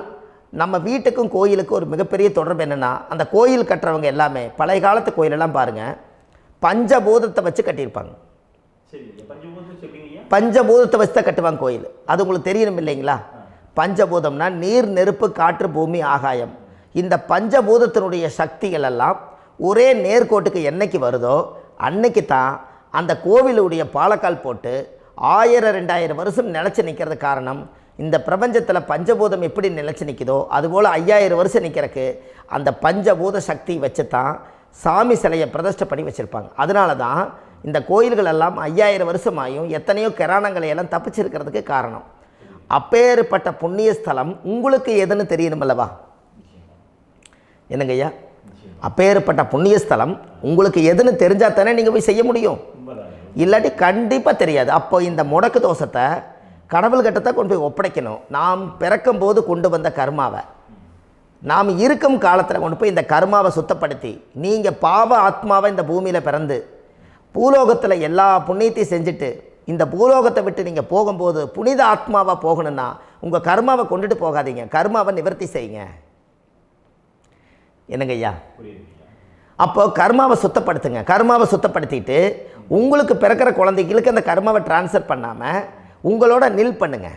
நம்ம வீட்டுக்கும் கோயிலுக்கும் ஒரு மிகப்பெரிய தொடர்பு என்னென்னா, அந்த கோயில் கட்டுறவங்க எல்லாமே பழைய காலத்து கோயிலெல்லாம் பாருங்கள், பஞ்சபூதத்தை வச்சு கட்டியிருப்பாங்க. பஞ்சபூதத்தை வச்சு தான் கட்டுவாங்க கோயில். அது உங்களுக்கு தெரியணும் இல்லைங்களா? பஞ்சபூதம்னா நீர், நெருப்பு, காற்று, பூமி, ஆகாயம். இந்த பஞ்சபூதத்தினுடைய சக்திகள் எல்லாம் ஒரே நேர்கோட்டுக்கு என்னைக்கு வருதோ அன்னைக்கு தான் அந்த கோவிலுடைய பாலக்கால் போட்டு 1000-2000 வருஷம் நிலச்சி நிற்கிறது. காரணம், இந்த பிரபஞ்சத்தில் பஞ்சபூதம் எப்படி நிலச்சி நிற்குதோ அதுபோல் 5000 வருஷம் நிற்கிறதுக்கு அந்த பஞ்சபூத சக்தி வச்சு தான் சாமி சிலையை பிரதிஷ்டை பண்ணி வச்சுருப்பாங்க. அதனால தான் இந்த கோயில்கள் எல்லாம் 5000 வருஷமாயும் எத்தனையோ கிராணங்களை எல்லாம் தப்பிச்சிருக்கிறதுக்கு காரணம். அப்பேற்பட்ட புண்ணிய ஸ்தலம் உங்களுக்கு எதுன்னு தெரியணும் அல்லவா? என்னங்க ஐயா? அப்பேற்பட்ட புண்ணிய ஸ்தலம் உங்களுக்கு எதுன்னு தெரிஞ்சால் தானே நீங்கள் போய் செய்ய முடியும், இல்லாட்டி கண்டிப்பாக தெரியாது. அப்போ இந்த முடக்கு தோஷத்தை கடவுள்கிட்ட கொண்டு போய் ஒப்படைக்கணும். நாம் பிறக்கும் போது கொண்டு வந்த கர்மாவை நாம் இருக்கும் காலத்தில் கொண்டு போய் இந்த கர்மாவை சுத்தப்படுத்தி, நீங்கள் பாவ ஆத்மாவை இந்த பூமியில் பிறந்து பூலோகத்தில் எல்லா புண்ணியத்தையும் செஞ்சுட்டு இந்த பூலோகத்தை விட்டு நீங்கள் போகும்போது புனித ஆத்மாவாக போகணுன்னா உங்கள் கர்மாவை கொண்டுட்டு போகாதீங்க, கர்மாவை நிவர்த்தி செய்யுங்க. என்னங்க ஐயா? அப்போ கர்மாவை சுத்தப்படுத்துங்க. கர்மாவை சுத்தப்படுத்திட்டு உங்களுக்கு பிறக்கிற குழந்தைகளுக்கு அந்த கர்மாவை டிரான்ஸ்ஃபர் பண்ணாமல் உங்களோட நில் பண்ணுங்க.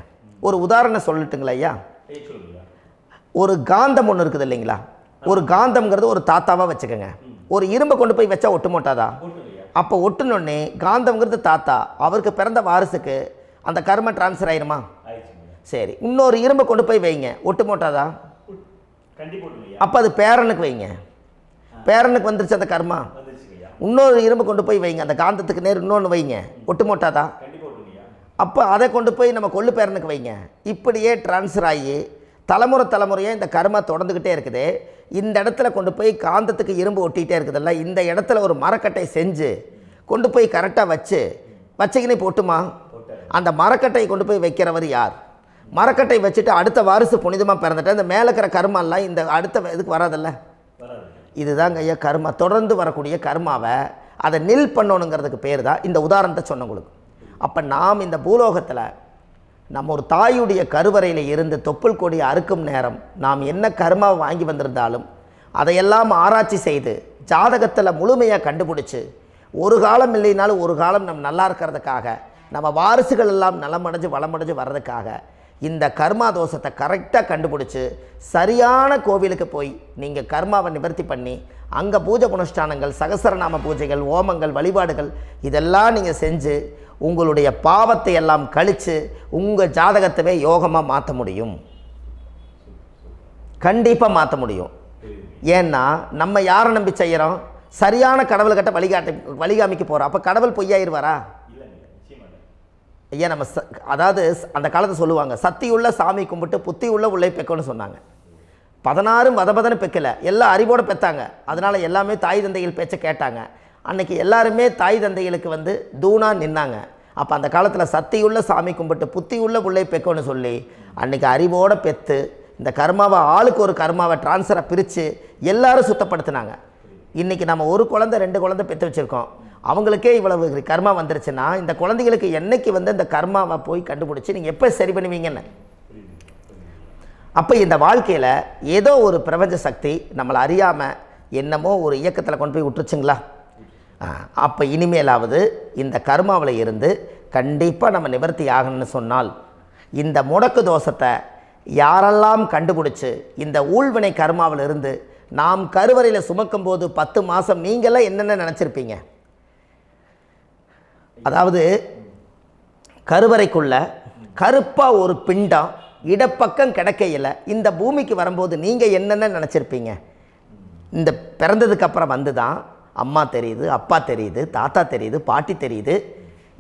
ஒரு உதாரணம் சொல்லட்டுங்களா ஐயா? ஒரு காந்தம் ஒன்று இருக்குது இல்லைங்களா? ஒரு காந்தம்ங்கிறது ஒரு தாத்தாவாக வச்சுக்கோங்க. ஒரு இரும்பை கொண்டு போய் வச்சா ஒட்டு மோட்டாதா? அப்போ ஒட்டுனோடனே காந்தம்ங்கிறது தாத்தா, அவருக்கு பிறந்த வாரிசுக்கு அந்த கர்ம டிரான்ஸ்ஃபர் ஆயிருமா? சரி, இன்னொரு இரும்பை கொண்டு போய் வைங்க, ஒட்டு மோட்டாதா? அப்போ அது பேரனுக்கு வைங்க, பேரனுக்கு வந்துருச்சு அந்த கர்மா. இன்னொரு இரும்பை கொண்டு போய் வைங்க, அந்த காந்தத்துக்கு நேர் இன்னொன்று வைங்க, ஒட்டு மோட்டாதா? அப்போ அதை கொண்டு போய் நம்ம கொள்ளு பேரனுக்கு வைங்க. இப்படியே டிரான்ஸ்ஃபர் ஆகி தலைமுறையாக இந்த கர்மா தொடர்ந்துக்கிட்டே இருக்குது. இந்த இடத்துல கொண்டு போய் காந்தத்துக்கு இரும்பு ஒட்டிகிட்டே இருக்குதுல்ல, இந்த இடத்துல ஒரு மரக்கட்டை செஞ்சு கொண்டு போய் கரெக்டாக வச்சுக்கினே போட்டுமா? அந்த மரக்கட்டையை கொண்டு போய் வைக்கிறவர் யார்? மரக்கட்டை வச்சுட்டு அடுத்த வாரிசு புனிதமாக பிறந்துட்டு அந்த மேலே இருக்கிற கர்மாலாம் இந்த அடுத்த இதுக்கு வராதில்ல. இதுதாங்க ஐயா கர்மா. தொடர்ந்து வரக்கூடிய கர்மாவை அதை நில் பண்ணணுங்கிறதுக்கு பேர் தான் இந்த உதாரணத்தை சொன்னவங்களுக்கு. அப்போ நாம் இந்த பூலோகத்தில் நம்ம ஒரு தாயுடைய கருவறையில் இருந்து தொப்புள் கொடி அறுக்கும் நேரம் நாம் என்ன கர்மாவை வாங்கி வந்திருந்தாலும் அதையெல்லாம் ஆராய்ச்சி செய்து ஜாதகத்தில் முழுமையாக கண்டுபிடிச்சி ஒரு காலம் இல்லைனாலும் ஒரு காலம் நம்ம நல்லா இருக்கிறதுக்காக, நம்ம வாரிசுகள் எல்லாம் நலமடைஞ்சு வளமடைஞ்சு வர்றதுக்காக இந்த கர்மா தோஷத்தை கரெக்டாக கண்டுபிடிச்சி சரியான கோவிலுக்கு போய் நீங்கள் கர்மாவை நிவர்த்தி பண்ணி அங்கே பூஜை புனஸ்தானங்கள், சகசரநாம பூஜைகள், ஓமங்கள், வழிபாடுகள் இதெல்லாம் நீங்கள் செஞ்சு உங்களுடைய பாவத்தை எல்லாம் கழித்து உங்கள் ஜாதகத்தவே யோகமாக மாற்ற முடியும். கண்டிப்பாக மாற்ற முடியும். ஏன்னா நம்ம யாரை நம்பி செய்கிறோம்? சரியான கடவுள்கிட்ட வழிகாமிக்க போகிறோம். அப்போ கடவுள் பொய்யாயிருவாரா? ஐயா நம்ம அதாவது அந்த காலத்தை சொல்லுவாங்க, சத்தியுள்ள சாமி கும்பிட்டு புத்தி உள்ள உள்ளே பெக்கணும்னு சொன்னாங்க. 16 வதபதன்னு பெக்கலை, எல்லாம் அறிவோடு பெற்றாங்க. அதனால் எல்லாமே தாய் தந்தைகள் பேச்சை கேட்டாங்க. அன்றைக்கி எல்லாருமே தாய் தந்தைகளுக்கு தூணாக நின்னாங்க. அப்போ அந்த காலத்தில் சத்தியுள்ள சாமி கும்பிட்டு புத்தி உள்ள உள்ளே பெக்கணும்னு சொல்லி அன்றைக்கி அறிவோடு பெற்று இந்த கர்மாவை ஆளுக்கு ஒரு கர்மாவை டிரான்ஸ்ஃபரை பிரித்து எல்லாரும் சுத்தப்படுத்தினாங்க. இன்றைக்கி நம்ம ஒரு குழந்தை 2 குழந்தை பெற்று வச்சுருக்கோம். அவங்களுக்கே இவ்வளவு கர்மா வந்துருச்சுன்னா இந்த குழந்தைகளுக்கு என்னைக்கு இந்த கர்மாவை போய் கண்டுபிடிச்சி நீங்கள் எப்போ சரி பண்ணுவீங்கன்னு. அப்போ இந்த வாழ்க்கையில் ஏதோ ஒரு பிரபஞ்ச சக்தி நம்மளை அறியாமல் என்னமோ ஒரு இயக்கத்தில் கொண்டு போய் விட்டுருச்சுங்களா? அப்போ இனிமேலாவது இந்த கர்மாவில் இருந்து கண்டிப்பாக நம்ம நிவர்த்தி ஆகணும்னு சொன்னால் இந்த முடக்கு தோஷத்தை யாரெல்லாம் கண்டுபிடிச்சி இந்த ஊழ்வினை கர்மாவில் இருந்து நாம் கருவறையில் சுமக்கும் போது 10 மாதம் நீங்களாம் என்னென்ன நினச்சிருப்பீங்க? அதாவது கருவறைக்குள்ள கருப்பாக ஒரு பிண்டம் இடப்பக்கம் கிடக்கையில் இந்த பூமிக்கு வரும்போது நீங்கள் என்னென்ன நினச்சிருப்பீங்க? இந்த பிறந்ததுக்கு அப்புறம் வந்து தான் அம்மா தெரியுது, அப்பா தெரியுது, தாத்தா தெரியுது, பாட்டி தெரியுது,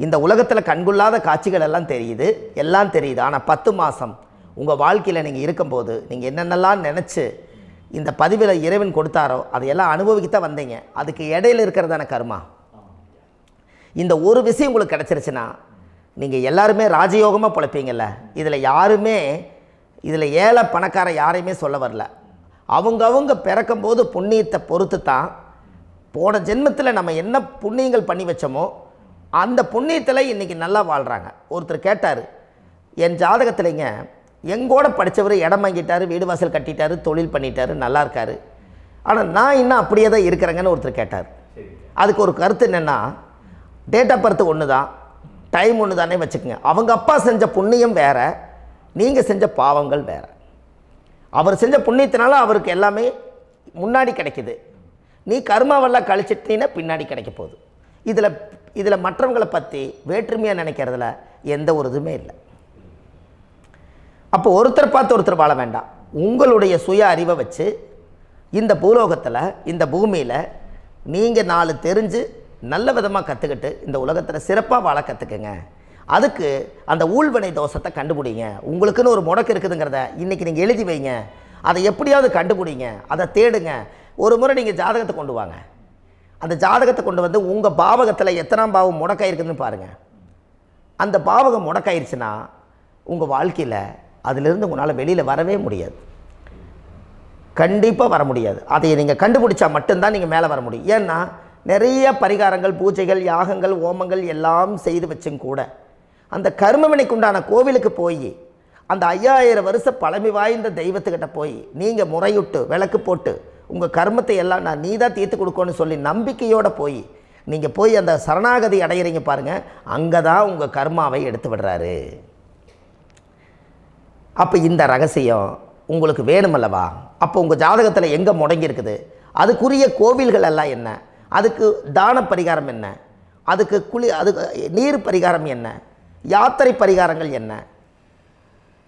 இந்த உலகத்தில் கண்கொள்ளாத காட்சிகள் எல்லாம் தெரியுது, எல்லாம் தெரியுது. ஆனால் 10 மாதம் உங்கள் வாழ்க்கையில் நீங்கள் இருக்கும்போது நீங்கள் என்னென்னலாம் நினச்சி இந்த பதிவில் இறைவன் கொடுத்தாரோ அதையெல்லாம் அனுபவிக்கத்தான் வந்தீங்க. அதுக்கு இடையில இருக்கிறதான கர்மா. இந்த ஒரு விஷயம் உங்களுக்கு கிடச்சிருச்சுன்னா நீங்கள் எல்லாருமே ராஜயோகமாக பிழைப்பீங்கள்ல. இதில் ஏழை பணக்கார யாரையுமே சொல்ல வரல. அவங்க பிறக்கும்போது புண்ணியத்தை பொறுத்து தான் போன ஜென்மத்தில் நம்ம என்ன புண்ணியங்கள் பண்ணி வச்சோமோ அந்த புண்ணியத்தில் இன்றைக்கி நல்லா வாழ்கிறாங்க. ஒருத்தர் கேட்டார், என் ஜாதகத்தில்ங்க எங்கூட படித்தவர் இடம் வாங்கிட்டார், வீடு வாசல் கட்டிட்டார், தொழில் பண்ணிட்டார், நல்லா இருக்கார், ஆனால் நான் இன்னும் அப்படியே தான் இருக்கிறேங்கன்னு ஒருத்தர் கேட்டார். அதுக்கு ஒரு கருத்து என்னென்னா, டேட் ஆஃப் பர்த் ஒன்று தான், டைம் ஒன்று தானே வச்சுக்கோங்க. அவங்க அப்பா செஞ்ச புண்ணியம் வேறு, நீங்கள் செஞ்ச பாவங்கள் வேறு. அவர் செஞ்ச புண்ணியத்தினால அவருக்கு எல்லாமே முன்னாடி கிடைக்கிது. நீ கர்மாவெல்லாம் கழிச்சிட்டினா பின்னாடி கிடைக்க போகுது. இதில் மற்றவங்களை பற்றி வேற்றுமையாக நினைக்கிறதுல எந்த ஒரு இதுவுமே இல்லை. அப்போ ஒருத்தர் பார்த்து ஒருத்தர் வாழ வேண்டாம். உங்களுடைய சுய அறிவை வச்சு இந்த பூலோகத்தில் இந்த பூமியில் நீங்கள் 4 தெரிஞ்சு நல்ல விதமாக கற்றுக்கிட்டு இந்த உலகத்தில் சிறப்பாக வாழ கற்றுக்குங்க. அதுக்கு அந்த ஊழ்வினை தோஷத்தை கண்டுபிடிங்க. உங்களுக்குன்னு ஒரு முடக்கு இருக்குதுங்கிறத இன்றைக்கி நீங்கள் எழுதி வைங்க. அதை எப்படியாவது கண்டுபிடிங்க, அதை தேடுங்க. ஒரு முறை நீங்கள் ஜாதகத்தை கொண்டு வாங்க. அந்த ஜாதகத்தை கொண்டு வந்து உங்கள் பாவகத்தில் எத்தனாம் பாவம் முடக்காயிருக்குதுன்னு பாருங்கள். அந்த பாவகம் முடக்காயிருச்சுன்னா உங்கள் வாழ்க்கையில் அதிலிருந்து உங்களால் வெளியில் வரவே முடியாது, கண்டிப்பாக வர முடியாது. அதை நீங்கள் கண்டுபிடிச்சா மட்டும்தான் நீங்கள் மேலே வர முடியும். ஏன்னா நிறைய பரிகாரங்கள், பூஜைகள், யாகங்கள், ஓமங்கள் எல்லாம் செய்து வச்சும் கூட அந்த கர்மவினைக்கு உண்டான கோவிலுக்கு போய் அந்த 5000 வருஷ பழமை வாய்ந்த தெய்வத்துக்கிட்ட போய் நீங்கள் முறையிட்டு விளக்கு போட்டு உங்கள் கர்மத்தை எல்லாம் நான் நீ தான் தீர்த்து கொடுக்கணும்னு சொல்லி நம்பிக்கையோடு நீங்கள் போய் அந்த சரணாகதி அடையிறீங்க பாருங்கள், அங்கே தான் உங்கள் கர்மாவை எடுத்து விடுறாரு. அப்போ இந்த ரகசியம் உங்களுக்கு வேணுமல்லவா? அப்போ உங்கள் ஜாதகத்தில் எங்கே முடங்கி அதுக்குரிய கோவில்கள் எல்லாம் என்ன, அதுக்கு தான பரிகாரம் என்ன, அதுக்கு நீர் பரிகாரம் என்ன, யாத்திரை பரிகாரங்கள் என்ன,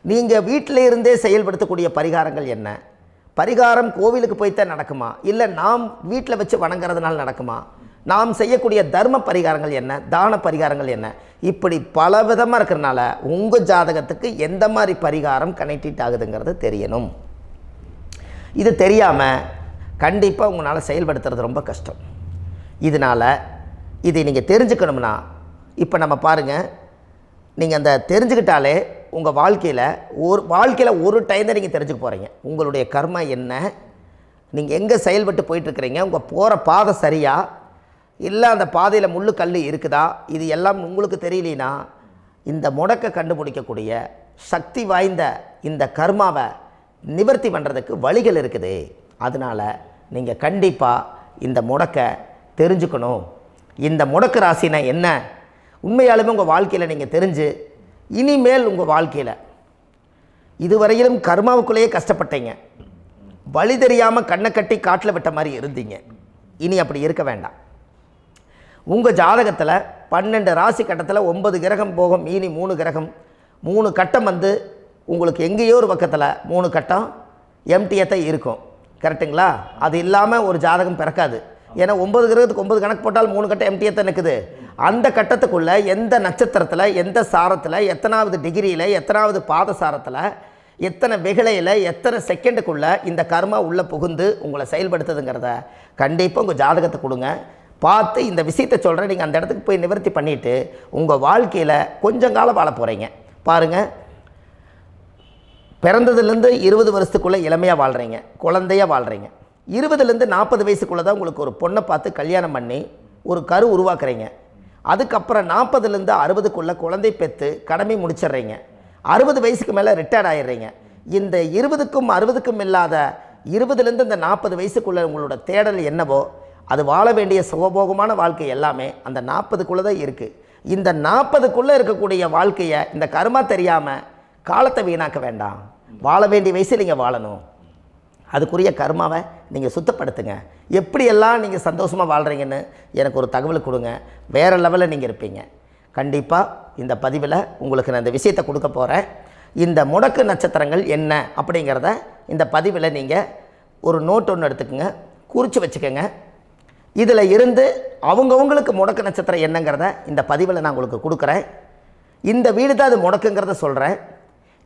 நீங்கள் வீட்டில் இருந்தே செயல்படுத்தக்கூடிய பரிகாரங்கள் என்ன, பரிகாரம் கோவிலுக்கு போய்த்தான் நடக்குமா, இல்லை நாம் வீட்டில் வச்சு வணங்குறதுனால நடக்குமா, நாம் செய்யக்கூடிய தர்ம பரிகாரங்கள் என்ன, தான பரிகாரங்கள் என்ன, இப்படி பல விதமாக இருக்கிறனால உங்கள் ஜாதகத்துக்கு எந்த மாதிரி பரிகாரம் கனெக்ட் ஆகுதுங்கிறது தெரியணும். இது தெரியாமல் கண்டிப்பாக உங்களால் செயல்படுத்துறது ரொம்ப கஷ்டம். இதனால் இதை நீங்கள் தெரிஞ்சுக்கணும்னா இப்போ நம்ம பாருங்கள், நீங்கள் அந்த தெரிஞ்சுக்கிட்டாலே உங்கள் வாழ்க்கையில் ஒரு டைம் தான் நீங்கள் தெரிஞ்சுக்க போகிறீங்க. உங்களுடைய கர்மா என்ன, நீங்கள் எங்கே செயல்பட்டு போயிட்டுருக்கிறீங்க, உங்கள் போகிற பாதை சரியா இல்லை அந்த பாதையில் முள்ளு கல் இருக்குதா, இது எல்லாம் உங்களுக்கு தெரியலனா இந்த முடக்கை கண்டுபிடிக்கக்கூடிய சக்தி வாய்ந்த இந்த கர்மாவை நிவர்த்தி பண்ணுறதுக்கு வழிகள் இருக்குது. அதனால் நீங்கள் கண்டிப்பாக இந்த முடக்கை தெரிஞ்சுக்கணும். இந்த முடக்கு ராசினா என்ன உண்மையாலுமே உங்கள் வாழ்க்கையில் நீங்கள் தெரிஞ்சு இனிமேல் உங்கள் வாழ்க்கையில் இதுவரையிலும் கர்மாவுக்குள்ளேயே கஷ்டப்பட்டீங்க, வழி தெரியாமல் கண்ணை கட்டி காட்டில் விட்ட மாதிரி இருந்தீங்க. இனி அப்படி இருக்க வேண்டாம். உங்கள் ஜாதகத்தில் 12 ராசி கட்டத்தில் 9 கிரகம் போகும், மீனி 3 கிரகம், 3 கட்டம் வந்து உங்களுக்கு எங்கேயோ ஒரு பக்கத்தில் 3 கட்டம் எம்டியாக தான் இருக்கும். கரெக்டுங்களா? அது இல்லாமல் ஒரு ஜாதகம் பிறக்காது. ஏன்னா 9 கிரகத்துக்கு 9 கணக்கு போட்டால் 3 கட்டம் எம்டியாக தான் நிற்குது. அந்த கட்டத்துக்குள்ளே எந்த நட்சத்திரத்தில், எந்த சாரத்தில், எத்தனாவது டிகிரியில், எத்தனாவது பாதசாரத்தில், எத்தனை வெகுளையில், எத்தனை செகண்டுக்குள்ளே இந்த கர்மா உள்ளே புகுந்து உங்களை செயல்படுத்துதுங்கிறத கண்டிப்பாக உங்கள் ஜாதகத்தை கொடுங்க. பார்த்து இந்த விஷயத்தை சொல்கிறேன், நீங்கள் அந்த இடத்துக்கு போய் நிவர்த்தி பண்ணிவிட்டு உங்கள் வாழ்க்கையில் கொஞ்சம் காலம் வாழ போகிறீங்க. பாருங்கள், பிறந்ததுலேருந்து 20 வருஷத்துக்குள்ளே இளமையாக வாழ்கிறீங்க, குழந்தையாக வாழ்கிறீங்க. 20லேருந்து 40 வயசுக்குள்ளே தான் உங்களுக்கு ஒரு பொண்ணை பார்த்து கல்யாணம் பண்ணி ஒரு கரு உருவாக்குறீங்க. அதுக்கப்புறம் 40லேருந்து 60க்குள்ளே குழந்தை பெற்று கடமை முடிச்சிடுறீங்க. 60 வயசுக்கு மேலே ரிட்டையர்ட் ஆகிடுறீங்க. இந்த 20க்கும் 60க்கும் இல்லாத 20லேருந்து இந்த 40 வயசுக்குள்ளே உங்களோட தேடல் என்னவோ அது வாழ வேண்டிய சுகபோகமான வாழ்க்கை எல்லாமே அந்த 40க்குள்ளே தான் இருக்குது. இந்த 40க்குள்ளே இருக்கக்கூடிய வாழ்க்கையை இந்த கர்மா தெரியாமல் காலத்தை வீணாக்க வேண்டாம். வாழ வேண்டிய வயசில் நீங்கள் வாழணும். அதுக்குரிய கர்மாவை நீங்கள் சுத்தப்படுத்துங்க. எப்படியெல்லாம் நீங்கள் சந்தோஷமாக வாழ்கிறீங்கன்னு எனக்கு ஒரு தகவல் கொடுங்க. வேறு லெவலில் நீங்கள் இருப்பீங்க. கண்டிப்பாக இந்த பதிவில் உங்களுக்கு நான் இந்த விஷயத்தை கொடுக்க போகிறேன். இந்த முடக்கு நட்சத்திரங்கள் என்ன அப்படிங்கிறத இந்த பதிவில் நீங்கள் ஒரு நோட் ஒன்று எடுத்துக்கோங்க, குறித்து வச்சுக்கோங்க. இதில் இருந்து அவங்கவுங்களுக்கு முடக்கு நட்சத்திரம் என்னங்கிறத இந்த பதிவில் நான் உங்களுக்கு கொடுக்குறேன். இந்த வீடு தான் அது முடக்குங்கிறத சொல்கிறேன்.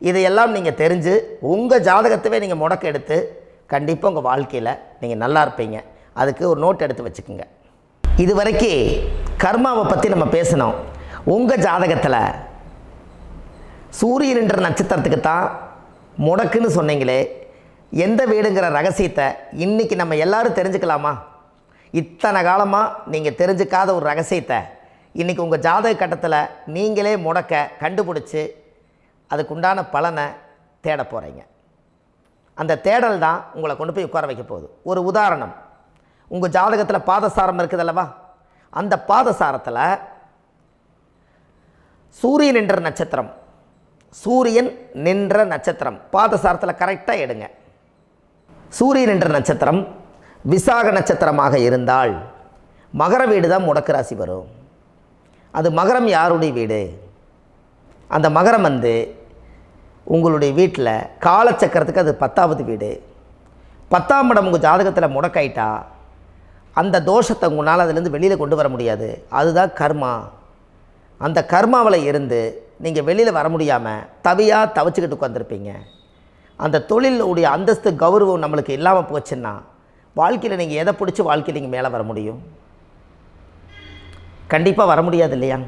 இதையெல்லாம் நீங்கள் தெரிஞ்சு உங்கள் ஜாதகத்தவே நீங்கள் முடக்கு எடுத்து கண்டிப்பாக உங்கள் வாழ்க்கையில் நீங்கள் நல்லா இருப்பீங்க. அதுக்கு ஒரு நோட் எடுத்து வச்சுக்கோங்க. இது வரைக்கும் கர்மாவை பற்றி நம்ம பேசினோம். உங்கள் ஜாதகத்தில் சூரியன் என்ற நட்சத்திரத்துக்கு தான் முடக்குன்னு சொன்னீங்களே, எந்த வீடுங்கிற ரகசியத்தை இன்றைக்கி நம்ம எல்லோரும் தெரிஞ்சுக்கலாமா? இத்தனை காலமாக நீங்கள் தெரிஞ்சுக்காத ஒரு ரகசியத்தை இன்றைக்கி உங்கள் ஜாதக கட்டத்தில் நீங்களே முடக்க கண்டுபிடிச்சி அதுக்குண்டான பலனை தேட போகிறீங்க. அந்த தேடல் தான் உங்களை கொண்டு போய் உட்கார வைக்க போகுது. ஒரு உதாரணம், உங்கள் ஜாதகத்தில் பாதசாரம் இருக்குது அல்லவா? அந்த பாதசாரத்தில் சூரியன் என்ற நட்சத்திரம், சூரியன் நின்ற நட்சத்திரம் பாதசாரத்தில் கரெக்டாக எடுங்க. சூரியன் என்ற நட்சத்திரம் விசாக நட்சத்திரமாக இருந்தால் மகர வீடு தான் முடக்கு ராசி வரும். அது மகரம் யாருடைய வீடு? அந்த மகரம் உங்களுடைய வீட்டில் காலச்சக்கரத்துக்கு அது 10வது வீடு. 10ஆம் இடம் உங்கள் ஜாதகத்தில் முடக்காயிட்டா அந்த தோஷத்தை உங்களால் அதிலேருந்து வெளியில் கொண்டு வர முடியாது. அதுதான் கர்மா. அந்த கர்மாவில் இருந்து நீங்கள் வெளியில் வர முடியாமல் தவிச்சுக்கிட்டு உட்காந்துருப்பீங்க. அந்த தொழிலுடைய அந்தஸ்து கௌரவம் நம்மளுக்கு இல்லாமல் போச்சுன்னா வாழ்க்கையில் நீங்கள் எதை பிடிச்சி வாழ்க்கையில் நீங்கள் மேலே வர முடியும்? கண்டிப்பாக வர முடியாது இல்லையா?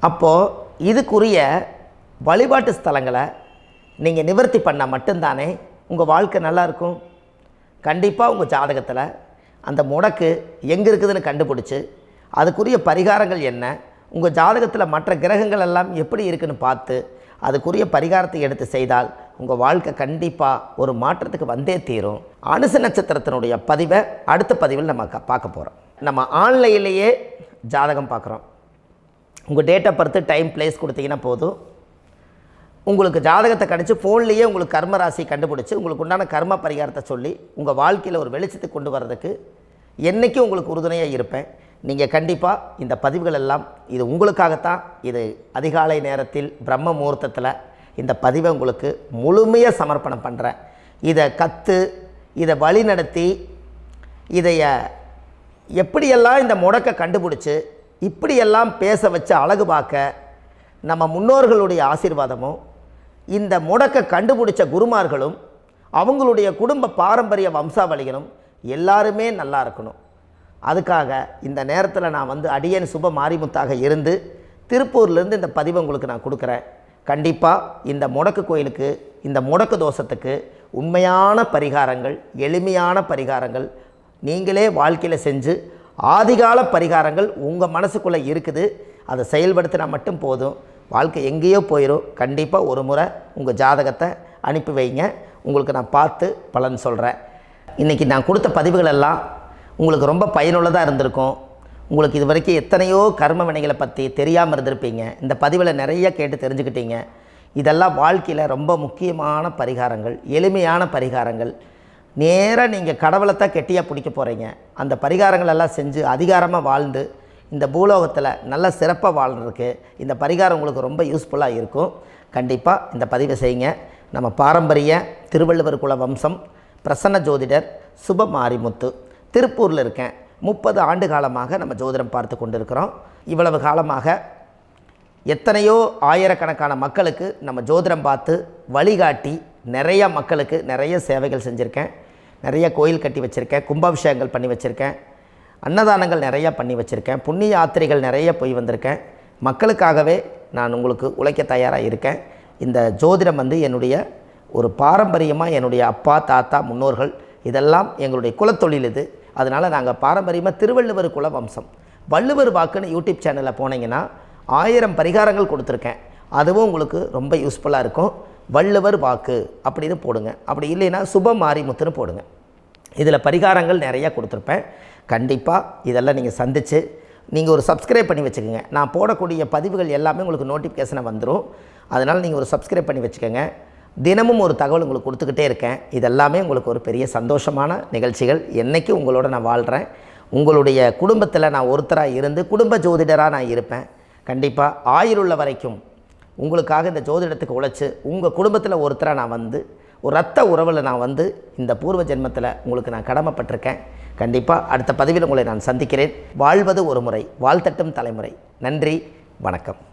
அப்போது இதுக்குரிய வழிபாட்டு ஸ்தலங்களை நீங்கள் நிவர்த்தி பண்ணால் மட்டும்தானே உங்கள் வாழ்க்கை நல்லாயிருக்கும். கண்டிப்பாக உங்கள் ஜாதகத்தில் அந்த முடக்கு எங்கே இருக்குதுன்னு கண்டுபிடிச்சி அதுக்குரிய பரிகாரங்கள் என்ன, உங்கள் ஜாதகத்தில் மற்ற கிரகங்கள் எல்லாம் எப்படி இருக்குன்னு பார்த்து அதுக்குரிய பரிகாரத்தை எடுத்து செய்தால் உங்கள் வாழ்க்கை கண்டிப்பாக ஒரு மாற்றத்துக்கு வந்தே தீரும். அனுச நட்சத்திரத்தினுடைய பதிவை அடுத்த பதிவில் நம்ம பார்க்க போகிறோம். நம்ம ஆன்லைன்லேயே ஜாதகம் பார்க்குறோம். உங்கள் date of birth, time, place கொடுத்தீங்கன்னா போதும். உங்களுக்கு ஜாதகத்தை கணிச்சு ஃபோன்லேயே உங்களுக்கு கர்ம ராசி கண்டுபிடிச்சி உங்களுக்கு உண்டான கர்ம பரிகாரத்தை சொல்லி உங்கள் வாழ்க்கையில் ஒரு வெளிச்சத்துக்கு கொண்டு வர்றதுக்கு என்றைக்கும் உங்களுக்கு உறுதுணையாக இருப்பேன். நீங்கள் கண்டிப்பாக இந்த பதிவுகள் எல்லாம் இது உங்களுக்காகத்தான். இது அதிகாலை நேரத்தில் பிரம்ம முகூர்த்தத்தில் இந்த பதிவை உங்களுக்கு முழுமையாக சமர்ப்பணம் பண்ணுறேன். இதை இதை வழி நடத்தி இதைய எப்படியெல்லாம் இந்த முடக்க கண்டுபிடிச்சி இப்படியெல்லாம் பேச வச்சு அழகு பார்க்க நம்ம முன்னோர்களுடைய ஆசீர்வாதமும் இந்த முடக்க கண்டுபிடிச்ச குருமார்களும் அவங்களுடைய குடும்ப பாரம்பரிய வம்சாவளிகளும் எல்லாருமே நல்லா இருக்கணும். அதுக்காக இந்த நேரத்தில் நான் அடியேன் சுப மாரிமுத்தாக இருந்து திருப்பூர்லேருந்து இந்த பதிவை உங்களுக்கு நான் கொடுக்குறேன். கண்டிப்பாக இந்த முடக்கு கோயிலுக்கு, இந்த முடக்கு தோஷத்துக்கு உண்மையான பரிகாரங்கள், எளிமையான பரிகாரங்கள் நீங்களே வாழ்க்கையில் செஞ்சு ஆதிகால பரிகாரங்கள் உங்கள் மனசுக்குள்ளே இருக்குது. அதை செயல்படுத்தினா மட்டும் போதும், வாழ்க்கை எங்கேயோ போயிடும். கண்டிப்பாக ஒரு முறை உங்கள் ஜாதகத்தை அனுப்பி வைங்க, உங்களுக்கு நான் பார்த்து பலன் சொல்கிறேன். இன்றைக்கி நான் கொடுத்த பதிவுகள் எல்லாம் உங்களுக்கு ரொம்ப பயனுள்ளதாக இருந்திருக்கும். உங்களுக்கு இது வரைக்கும் எத்தனையோ கர்ம வினைகளை பற்றி தெரியாமல் இருந்திருப்பீங்க. இந்த பதிவில் நிறைய கேட்டு தெரிஞ்சுக்கிட்டீங்க. இதெல்லாம் வாழ்க்கையில் ரொம்ப முக்கியமான பரிகாரங்கள், எளிமையான பரிகாரங்கள். நேராக நீங்கள் கடவுளை தான் கெட்டியாக பிடிக்க போகிறீங்க. அந்த பரிகாரங்கள் எல்லாம் செஞ்சு அதிகாரமாக வாழ்ந்து இந்த பூலோகத்தில் நல்ல சிறப்பாக வாழ்கிறதுக்கு இந்த பரிகாரம் உங்களுக்கு ரொம்ப யூஸ்ஃபுல்லாக இருக்கும். கண்டிப்பாக இந்த பதிவை செய்யுங்க. நம்ம பாரம்பரிய திருவள்ளுவர் குல வம்சம், பிரசன்ன ஜோதிடர் சுப மாரிமுத்து, திருப்பூரில் இருக்கேன். 30 ஆண்டு காலமாக நம்ம ஜோதிடம் பார்த்து கொண்டு இருக்கிறோம். இவ்வளவு காலமாக எத்தனையோ ஆயிரக்கணக்கான மக்களுக்கு நம்ம ஜோதிடம் பார்த்து வழிகாட்டி நிறைய மக்களுக்கு நிறைய சேவைகள் செஞ்சுருக்கேன். நிறைய கோயில் கட்டி வச்சுருக்கேன், கும்பாபிஷேகங்கள் பண்ணி வச்சுருக்கேன், அன்னதானங்கள் நிறையா பண்ணி வச்சுருக்கேன், புண்ணிய யாத்திரைகள் நிறைய போய் வந்திருக்கேன். மக்களுக்காகவே நான் உங்களுக்கு உழைக்க தயாராக இருக்கேன். இந்த ஜோதிடம் என்னுடைய ஒரு பாரம்பரியமாக என்னுடைய அப்பா, தாத்தா, முன்னோர்கள் இதெல்லாம் எங்களுடைய குலத்தொழில் இது. அதனால் நாங்கள் பாரம்பரியமாக திருவள்ளுவர் குல வம்சம். வள்ளுவர் வாக்குன்னு யூடியூப் சேனலில் போனீங்கன்னா 1000 பரிகாரங்கள் கொடுத்துருக்கேன். அதுவும் உங்களுக்கு ரொம்ப யூஸ்ஃபுல்லாக இருக்கும். வள்ளுவர் வாக்கு அப்படின்னு போடுங்க. அப்படி இல்லைன்னா சுப மாரிமுத்துன்னு போடுங்க. இதில் பரிகாரங்கள் நிறையா கொடுத்துருப்பேன். கண்டிப்பாக இதெல்லாம் நீங்கள் சந்தித்து நீங்கள் ஒரு சப்ஸ்கிரைப் பண்ணி வச்சுக்கோங்க. நான் போடக்கூடிய பதிவுகள் எல்லாமே உங்களுக்கு நோட்டிஃபிகேஷனை வந்துடும். அதனால் நீங்கள் ஒரு சப்ஸ்கிரைப் பண்ணி வச்சுக்கோங்க. தினமும் ஒரு தகவல் உங்களுக்கு கொடுத்துக்கிட்டே இருக்கேன். இதெல்லாமே உங்களுக்கு ஒரு பெரிய சந்தோஷமான நிகழ்ச்சிகள். என்றைக்கும் உங்களோட நான் வாழ்கிறேன். உங்களுடைய குடும்பத்தில் நான் ஒருத்தராக இருந்து குடும்ப ஜோதிடராக நான் இருப்பேன். கண்டிப்பாக ஆயுளுள்ள வரைக்கும் உங்களுக்காக இந்த ஜோதிடத்துக்கு உழைச்சி உங்கள் குடும்பத்தில் ஒருத்தராக நான் வந்து ஒரு ரத்த உறவில் நான் வந்து இந்த பூர்வ ஜென்மத்தில் உங்களுக்கு நான் கடமைப்பட்டிருக்கேன். கண்டிப்பாக அடுத்த பதிவில் உங்களை நான் சந்திக்கிறேன். வாழ்வது ஒரு முறை, வாழ்த்தட்டும் தலைமுறை. நன்றி, வணக்கம்.